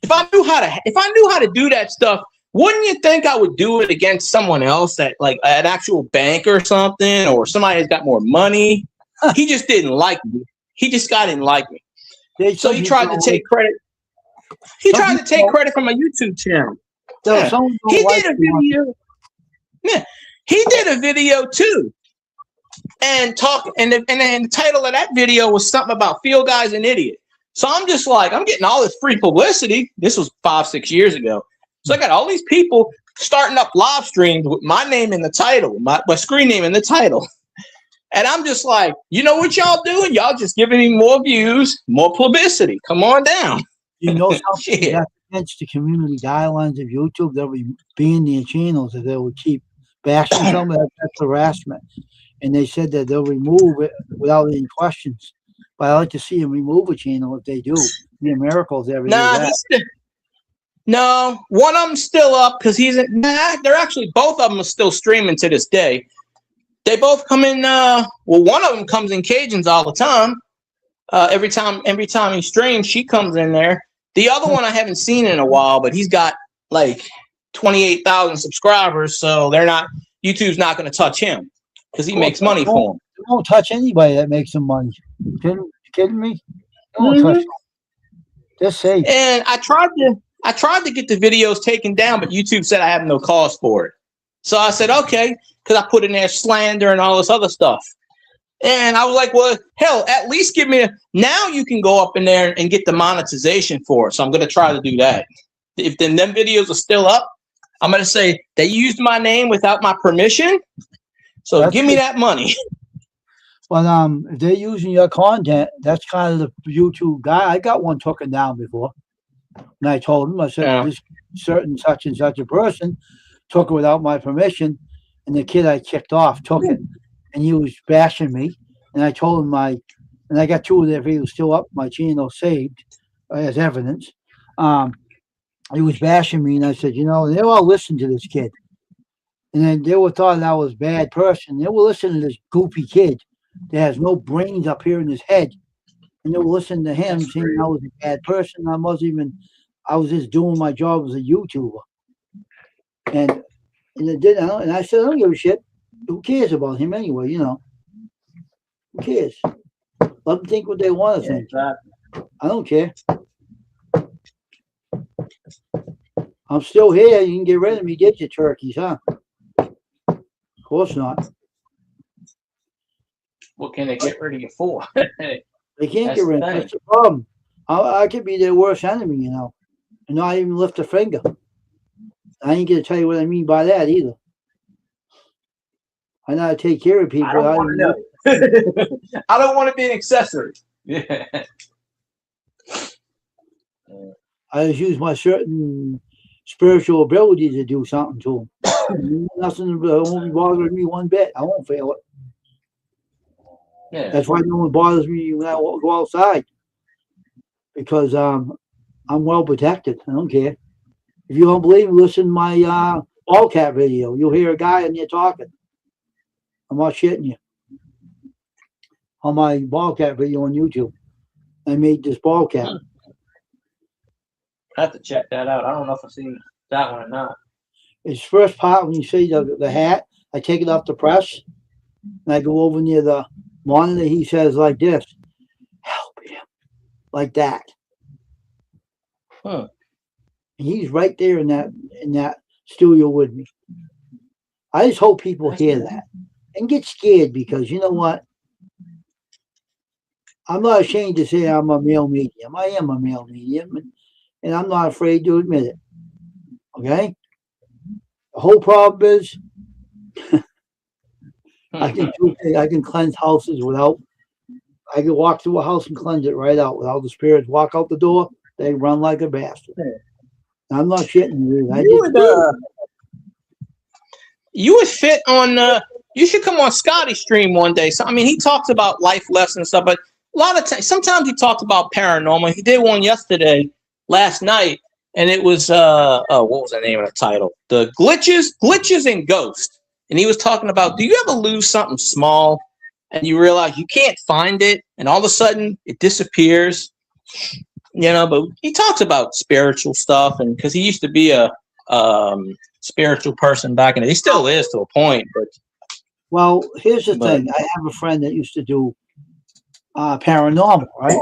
If I knew how to do that stuff, wouldn't you think I would do it against someone else at like an actual bank or something, or somebody that's got more money? He just didn't like me. He just didn't like me. So he tried to take credit. He tried to take credit from my YouTube channel. Yeah. He did a video. Yeah, he did a video too. And the title of that video was something about Field Guy's an idiot. So I'm just like, I'm getting all this free publicity. This was 5-6 years ago. So I got all these people starting up live streams with my name in the title, my screen name in the title. And I'm just like, you know what y'all doing? Y'all just giving me more views, more publicity. Come on down. You know something that's against the community guidelines of YouTube. They'll be banning their channels if they would keep bashing some of that. That's harassment. And they said that they'll remove it without any questions. But I like to see them remove a channel if they do. They're miracles every day. No, one of them's still up because they're actually, both of them are still streaming to this day. They both come in, one of them comes in Cajuns all the time. Every time he streams, she comes in there. The other one I haven't seen in a while, but he's got like 28,000 subscribers, so YouTube's not going to touch him because he makes money for him. They won't touch anybody that makes some money. You kidding me? They won't touch them. They're safe. And I tried to get the videos taken down, but YouTube said I have no cause for it. So I said, okay, because I put in there slander and all this other stuff. And I was like, well, hell, at least give me now you can go up in there and get the monetization for it. So I'm going to try to do that. If them videos are still up, I'm going to say they used my name without my permission. So give me that money. Well, if they're using your content, that's kind of the YouTube guy. I got one taken down before. And I told him, I said, this certain such and such a person took it without my permission. And the kid I kicked off took it. And he was bashing me. And I told him and I got 2 of their videos still up, my channel saved as evidence. He was bashing me. And I said, they all listen to this kid. And then they were thought I was a bad person. They were listening to this goofy kid that has no brains up here in his head. And they were listening to him That's saying great. I was a bad person. I was just doing my job as a YouTuber. And it did, and I said, I don't give a shit. Who cares about him anyway, you know? Who cares? Let them think what they want to Yeah, think. exactly. I don't care. I'm still here. You can get rid of me. Get your turkeys, huh? Of course not. What can they get rid of you for? They can't That's get rid the of me. thing. That's the problem. I could be their worst enemy, you know, and not even lift a finger. I ain't gonna tell you what I mean by that either. I know how to take care of people. I don't want to know. I don't want to be an accessory. Yeah. I just use my certain spiritual ability to do something to them. Nothing won't be bothering me one bit. I won't fail it. Yeah. That's why no one bothers me when I go outside, because I'm well protected. I don't care. If you don't believe me, listen to my ball cat video. You'll hear a guy in there talking. I'm not shitting you. On my ball cat video on YouTube, I made this ball cat. I have to check that out. I don't know if I've seen that one or not. Its first part, when you see the hat, I take it off the press, and I go over near the monitor. He says like this, help him, like that. Huh. And he's right there in that studio with me. I just hope people hear that and get scared, because you know what? I'm not ashamed to say I'm a male medium. I am a male medium, and I'm not afraid to admit it. Okay? The whole problem is I can cleanse houses I can walk through a house and cleanse it right out without the spirits walk out the door. They run like a bastard. I'm not shitting you. You would fit on. You should come on Scotty's stream one day. So I mean, he talks about life lessons and stuff, but a lot of times, sometimes he talks about paranormal. He did one last night, and it was what was the name of the title? The glitches and ghosts. And he was talking about, do you ever lose something small and you realize you can't find it, and all of a sudden it disappears? You know, but he talks about spiritual stuff, and because he used to be a spiritual person back in it. He still is to a point, but well, here's the thing. I have a friend that used to do paranormal, right?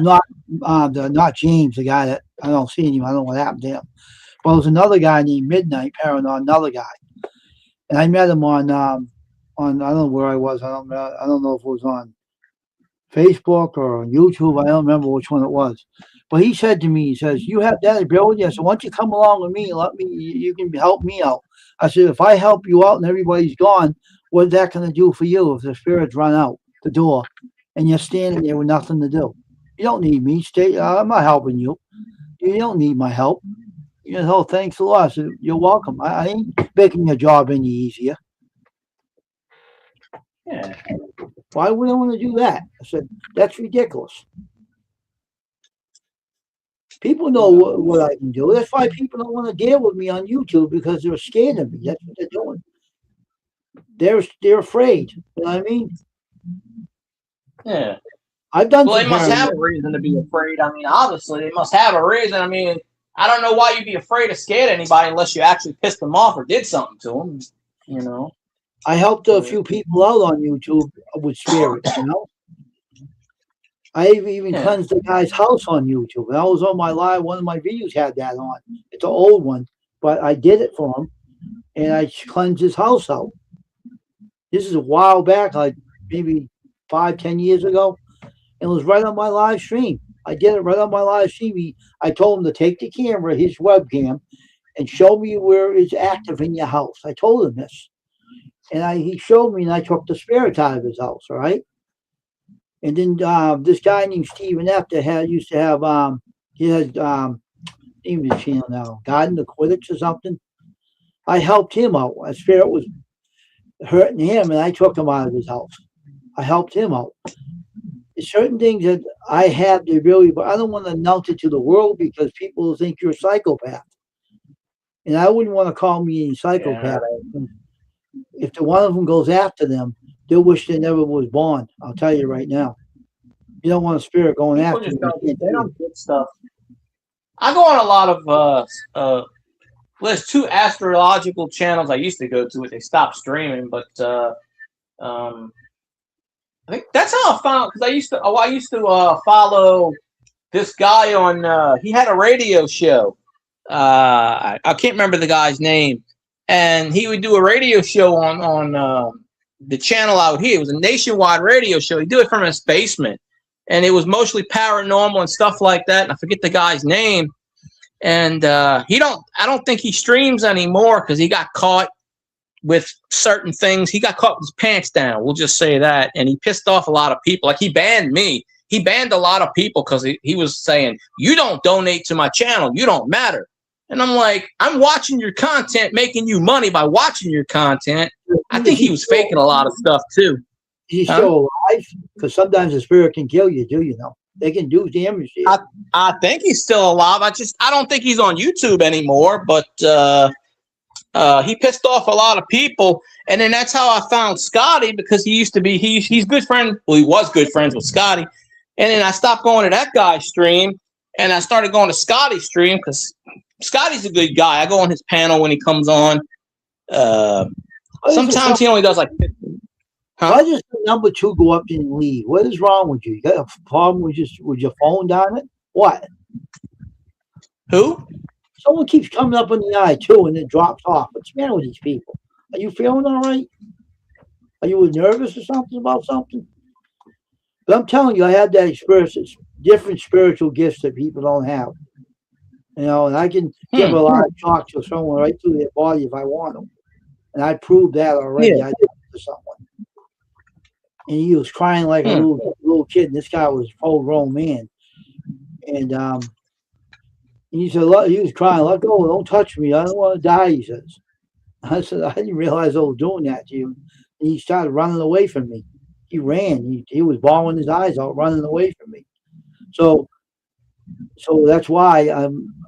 Not James, the guy that I don't see anymore. I don't know what happened to him. Well, there's another guy named Midnight Paranormal, another guy, and I met him on I don't know where I was. I don't know if it was on Facebook or on YouTube. I don't remember which one it was. But he said to me, he says, "You have that ability." I said, "Why don't you come along with me? You can help me out." I said, "If I help you out and everybody's gone, what's that going to do for you if the spirits run out the door and you're standing there with nothing to do? You don't need me. I'm not helping you. You don't need my help." You know, thanks a lot. I said, "You're welcome. I ain't making your job any easier." yeah. Why would I want to do that? I said, "That's ridiculous." People know what I can do. That's why people don't want to deal with me on YouTube, because they're scared of me. That's what they're doing. They're afraid. You know what I mean? Yeah. I've done. Well, they must have a reason to be afraid. I mean, obviously, they must have a reason. I mean, I don't know why you'd be afraid or scared of anybody unless you actually pissed them off or did something to them. You know. I helped a few people out on YouTube with spirits. You know. I even cleansed the guy's house on YouTube. And I was on my live. One of my videos had that on. It's an old one, but I did it for him, and I cleansed his house out. This is a while back, like maybe 5-10 years ago. It was right on my live stream. I did it right on my live stream. I told him to take the camera, his webcam, and show me where it's active in your house. I told him this. And he showed me, and I took the spirit out of his house, all right? And then this guy named Stephen F. that used to have, he has, even his channel now, God in the Quidditch or something. I helped him out. A spirit was hurting him, and I took him out of his house. I helped him out. There's certain things that I have the ability, but I don't want to announce it to the world, because people will think you're a psychopath. And I wouldn't want to call me a psychopath. If the one of them goes after them, they'll wish they never was born. I'll tell you right now. You don't want a spirit going People after just you. they don't get stuff. I go on a lot of there's 2 astrological channels I used to go to, but they stopped streaming. But I think that's how I found, because I used to follow this guy on. He had a radio show. I can't remember the guy's name, and he would do a radio show on the channel out here. It was a nationwide radio show. He'd do it from his basement, and it was mostly paranormal and stuff like that. And I forget the guy's name. And I don't think he streams anymore because he got caught with certain things. He got caught with his pants down. We'll just say that. And he pissed off a lot of people. Like, he banned me. He banned a lot of people because he was saying, you don't donate to my channel. You don't matter. And I'm like, I'm watching your content, making you money by watching your content. I think he was faking a lot of stuff too. Is he still alive? Because sometimes the spirit can kill you, do you know? They can do damage to you. I think he's still alive. I don't think he's on YouTube anymore, but he pissed off a lot of people. And then that's how I found Scotty, because he used to be, he's good friend. Well, he was good friends with Scotty. And then I stopped going to that guy's stream and I started going to Scotty's stream because Scotty's a good guy. I go on his panel when he comes on. Sometimes he only does like 15. Huh? Why does the number 2 go up and leave? What is wrong with you? You got a problem with your phone down it? What? Who? Someone keeps coming up in the eye too, and it drops off. What's the matter with these people? Are you feeling all right? Are you nervous or something about something? But I'm telling you, I have that experience. Different spiritual gifts that people don't have. You know, and I can give a lot of shock to someone right through their body if I want to. And I proved that already. Yeah. I did it to someone. And he was crying like a little kid. And this guy was a full-grown man. And he said, he was crying, let go, don't touch me. I don't want to die, he says. I said, I didn't realize I was doing that to you. And he started running away from me. He ran. He was bawling his eyes out, running away from me. So that's why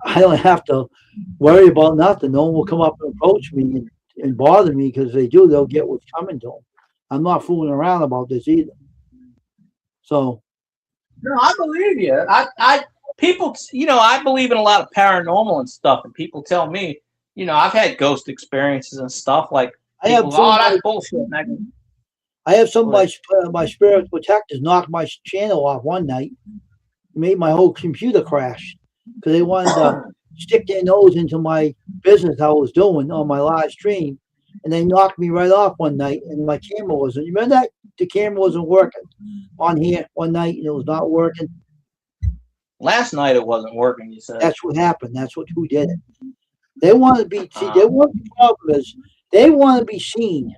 I don't have to worry about nothing. No one will come up and approach me and bother me, because if they do, they'll get what's coming to them. I'm not fooling around about this either. So. No, I believe you. People, I believe in a lot of paranormal and stuff, and people tell me, I've had ghost experiences and stuff. Like, that's bullshit. I have some of my spirit protectors knock my channel off one night, made my whole computer crash because they wanted to stick their nose into my business I was doing on my live stream, and they knocked me right off one night, and my camera wasn't. You remember that? The camera wasn't working on here one night, and it was not working. Last night it wasn't working, you said. That's what happened. That's who did it. They want to be, the problem is they want to be seen,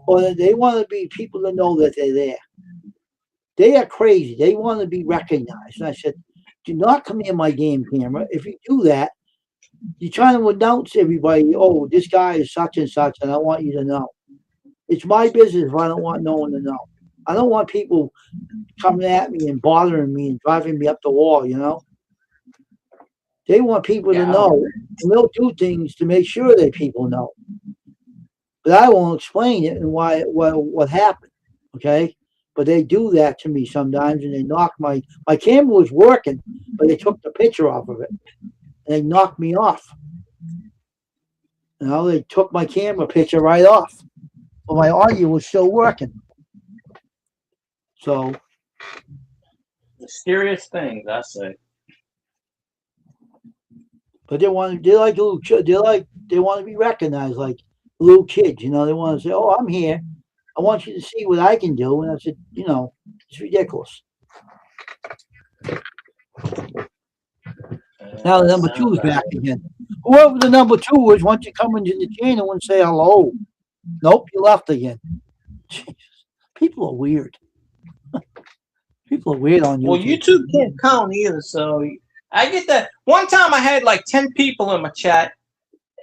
or they want to be people to know that they're there. They are crazy. They want to be recognized. And I said, do not come in my game camera. If you do that, you're trying to announce to everybody, oh, this guy is such and such, and I want you to know. It's my business if I don't want no one to know. I don't want people coming at me and bothering me and driving me up the wall, They want people to know, and they'll do things to make sure that people know. But I won't explain it and what happened, okay? But they do that to me sometimes, and they knock my camera was working, but they took the picture off of it, and they knocked me off. They took my camera picture right off, but my audio was still working. So, mysterious things, I say. But they like little they want to be recognized like little kids, They want to say, "Oh, I'm here. I want you to see what I can do." And I said, it's ridiculous. Now the number 2 is back again. Whoever the number 2 is, once you come into the channel and say hello, nope, you left again. Jesus, people are weird. People are weird on YouTube. Well, YouTube can't count either, so I get that. One time I had like 10 people in my chat,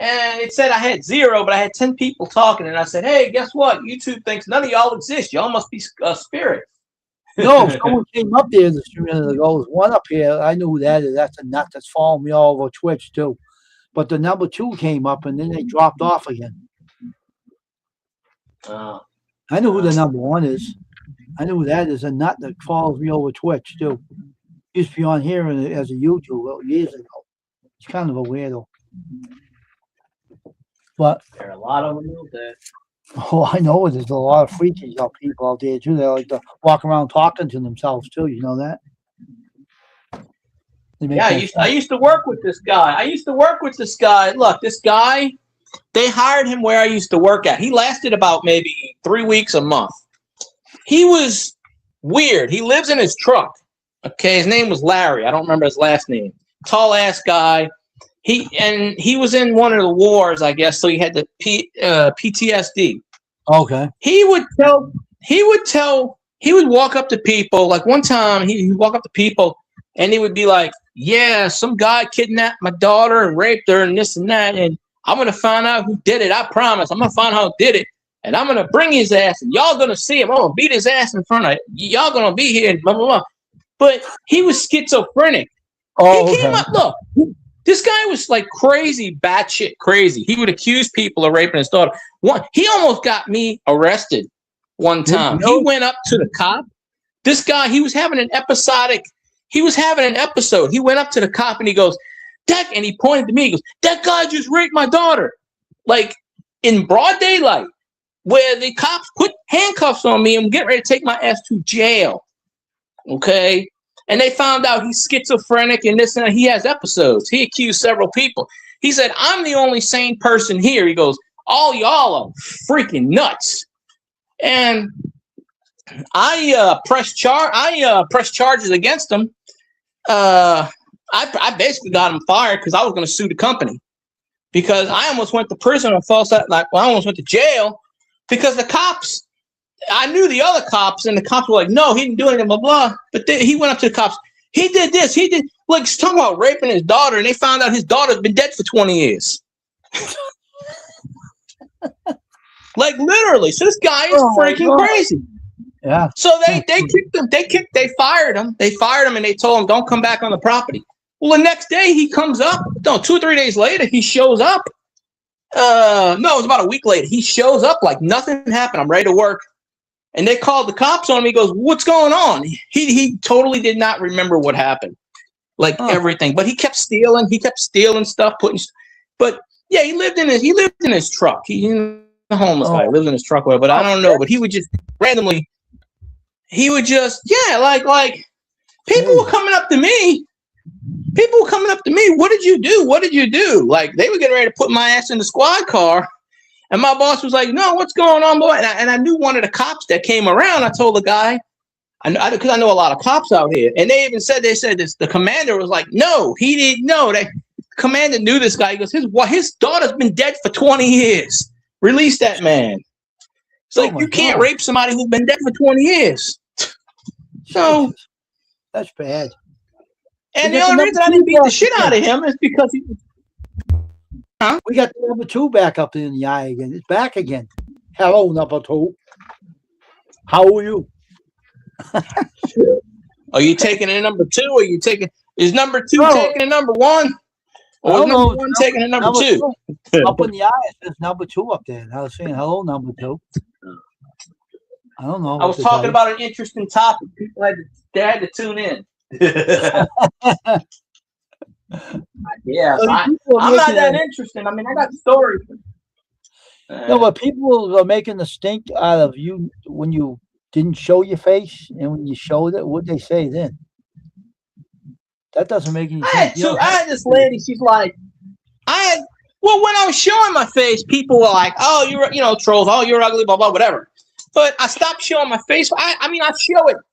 and it said I had 0, but I had 10 people talking, and I said, hey, guess what? YouTube thinks none of y'all exist. Y'all must be spirits. No, someone came up there just a minute ago. There's one up here. I knew who that is. That's a nut that's following me all over Twitch, too. but the number 2 came up and then they dropped off again. Oh. I know who the number 1 is. I know who that is. A nut that follows me over Twitch too. Used to be on here as a YouTuber years ago. It's kind of a weirdo. But There are a lot of them out there. oh, I know there's a lot of freaky people out there too. They like to walk around talking to themselves too. You know that? Yeah, I used to work with this guy. Look, this guy, they hired him where I used to work at. He lasted about maybe 3 weeks, a month. He was weird. He lives in his truck. Okay, his name was Larry. I don't remember his last name. Tall ass guy. He was in one of the wars, I guess. So he had the PTSD. Okay. He would walk up to people. Like one time, he'd walk up to people and he would be like, "Yeah, some guy kidnapped my daughter and raped her and this and that, and I'm gonna find out who did it. I promise. I'm gonna find out who did it, and I'm gonna bring his ass, and y'all gonna see him. I'm gonna beat his ass in front of y'all. Gonna be here, and blah blah blah." But he was schizophrenic. Oh, He came up. Look, this guy was like crazy, batshit crazy. He would accuse people of raping his daughter. He almost got me arrested one time. He went up to the cop. This guy, he was having an episode. He went up to the cop and he goes, and he pointed to me. He goes, "That guy just raped my daughter," like in broad daylight, where the cops put handcuffs on me and get ready to take my ass to jail. Okay. And they found out he's schizophrenic and this and that. He has episodes. He accused several people. He said, "I'm the only sane person here." He goes, "All y'all are freaking nuts." And I pressed charges against him. I basically got him fired because I was going to sue the company, because I almost went to prison and I almost went to jail because the cops. I knew the other cops, and the cops were like, "No, he didn't do anything, blah, blah." But he went up to the cops. He did this. He did, like, he's talking about raping his daughter, and they found out his daughter's been dead for 20 years. Like, literally. So this guy is freaking crazy. Yeah. So they kicked him. They fired him. They fired him, and they told him, "Don't come back on the property." Well, the next day he comes up. No, 2 or 3 days later, he shows up. No, it was about a week later. He shows up like nothing happened. I'm ready to work. And they called the cops on him. He goes, "What's going on?" He totally did not remember what happened, like everything. But he kept stealing. He kept stealing stuff, But yeah, he lived in his truck. He's a homeless guy. Lives in his truck, but I don't know. But he would just randomly. He would just like people were coming up to me. "What did you do? What did you do?" Like they were getting ready to put my ass in the squad car. And my boss was like, "No, what's going on, boy?" And I knew one of the cops that came around. I told the guy, because I know a lot of cops out here. And they said this. The commander was like, "No, he didn't know." The commander knew this guy. He goes, his daughter's been dead for 20 years. Release that man. It's like, you can't rape somebody who's been dead for 20 years. So that's bad. And the only reason I didn't beat the shit out of him is because he was. Huh? We got the number 2 back up in the eye again. It's back again. Hello, number 2. How are you? Are you taking a number 2? Or are you taking? Is number 2 taking a number 1? Or is number 1 taking a number 2? Up in the eye, it says number 2 up there. I was saying hello, number 2. I don't know. I was talking about an interesting topic. People had to tune in. Yeah, I'm not that interesting. I mean, I got stories. No, but people are making the stink out of you when you didn't show your face, and when you showed it, what'd they say then? That doesn't make any sense. I had this lady. She's like, well, when I was showing my face, people were like, "Oh, you're, trolls. Oh, you're ugly, blah blah, whatever." But I stopped showing my face. I mean, I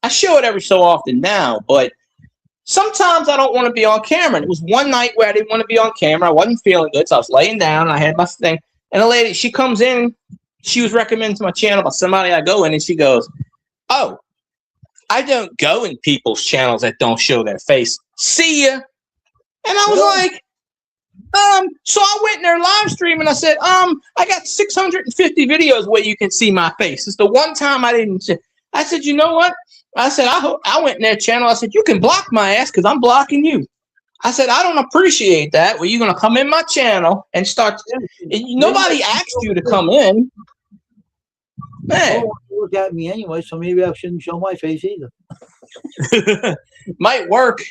show it every so often now, but. Sometimes I don't want to be on camera. And it was one night where I didn't want to be on camera. I wasn't feeling good, so I was laying down and I had my thing. And a lady, she comes in. She was recommended to my channel by somebody I go in, and she goes, "Oh, I don't go in people's channels that don't show their face. See ya." And I was like, so I went in their live stream and I said, I got 650 videos where you can see my face. It's the one time I didn't. I said, "You know what?" I said, I went in their channel. I said, "You can block my ass because I'm blocking you." I said, I don't appreciate that. Well, you're going to come in my channel and start. Nobody asked you to come in. Man. Look at me anyway, so maybe I shouldn't show my face either. Might work.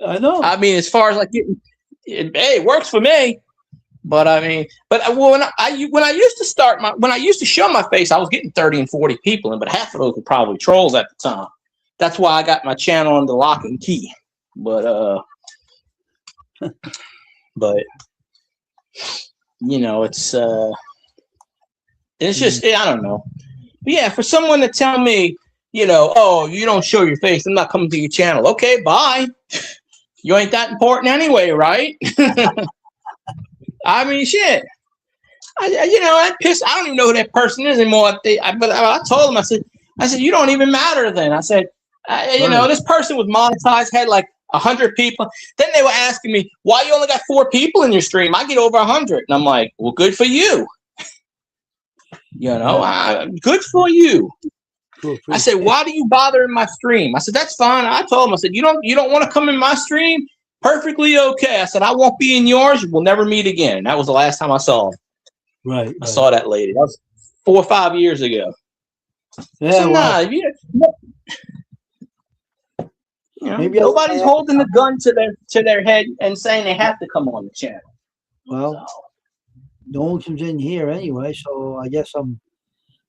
I know. I mean, as far as like getting, hey, it works for me. But I mean, when I used to when I used to show my face, I was getting 30 and 40 people in, but half of those were probably trolls at the time. That's why I got my channel under lock and key. But you know, it's just, I don't know. But yeah, for someone to tell me, you know, oh, you don't show your face, I'm not coming to your channel. Okay, bye. You ain't that important anyway, right? I mean, shit. You know, that piss. I don't even know who that person is anymore. But I told him, I said, you don't even matter then. I said, you know, this person was monetized, had like 100 people. Then they were asking me, why you only got 4 people in your stream? I get over 100. And I'm like, well, good for you. You know, good for you. I said, why do you bother in my stream? I said, that's fine. I told him, I said, you don't want to come in my stream? Perfectly okay. I said, I won't be in yours. We'll never meet again. And that was the last time I saw him. Right. I saw that lady. That was 4 or 5 years ago. Yeah. So, Well, you know, nobody's holding the gun to their head and saying they have to come on the channel. Well, no one comes in here anyway, so I guess I'm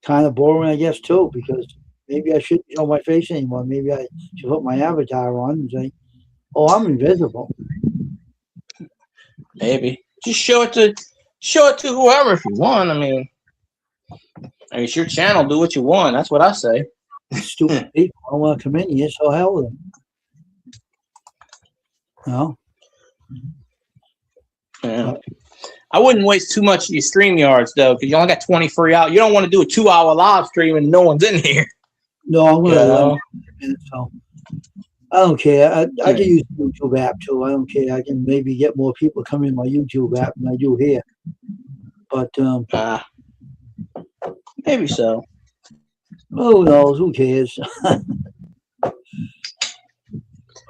kind of boring, I guess, too, because maybe I shouldn't show my face anymore. Maybe I should put my avatar on and say, oh, I'm invisible. Maybe. Just show it to whoever if you want. I mean, it's your channel. Do what you want. That's what I say. Stupid people don't want to come in here, so hell with them. No. Yeah. I wouldn't waste too much of your StreamYards, though, because you only got 20 free out. You don't want to do a 2-hour live stream and no one's in here. No, I'm going to minutes, so I don't care. I can use the YouTube app, too. I don't care. I can maybe get more people coming in my YouTube app than I do here. But maybe so. Who knows? Who cares?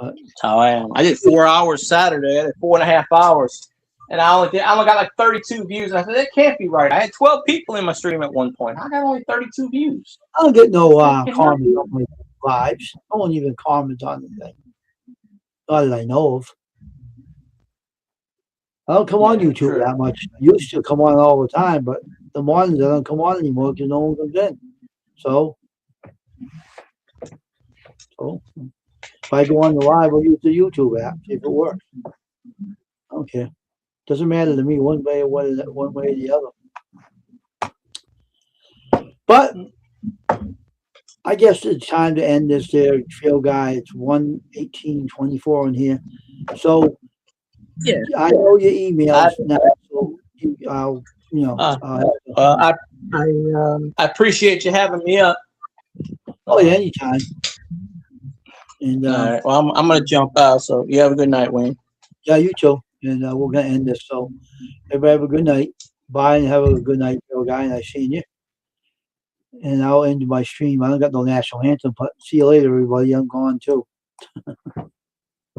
That's how I am. I did 4 hours Saturday. I did 4.5 hours. And I only got like 32 views. And I said, that can't be right. I had 12 people in my stream at one point. I got only 32 views. I don't get no comments on my lives. No one even comments on anything. Not that I know of. I don't come on YouTube that much. I used to come on all the time, but the mornings I don't come on anymore because no one comes in. So if I go on the live, I'll use the YouTube app, see if it works. I don't care. Doesn't matter to me one way or the other. But I guess it's time to end this there trail guy. It's 1:18:24 in here. So yeah, I know your emails now. So I appreciate you having me up. Oh yeah, anytime. And all right. Well, I'm gonna jump out. So you have a good night, Wayne. Yeah, you too. And we're gonna end this. So everybody have a good night. Bye and have a good night, trail guy. Nice seeing you. And I'll end my stream. I don't got no national anthem, but see you later, everybody. I'm gone too.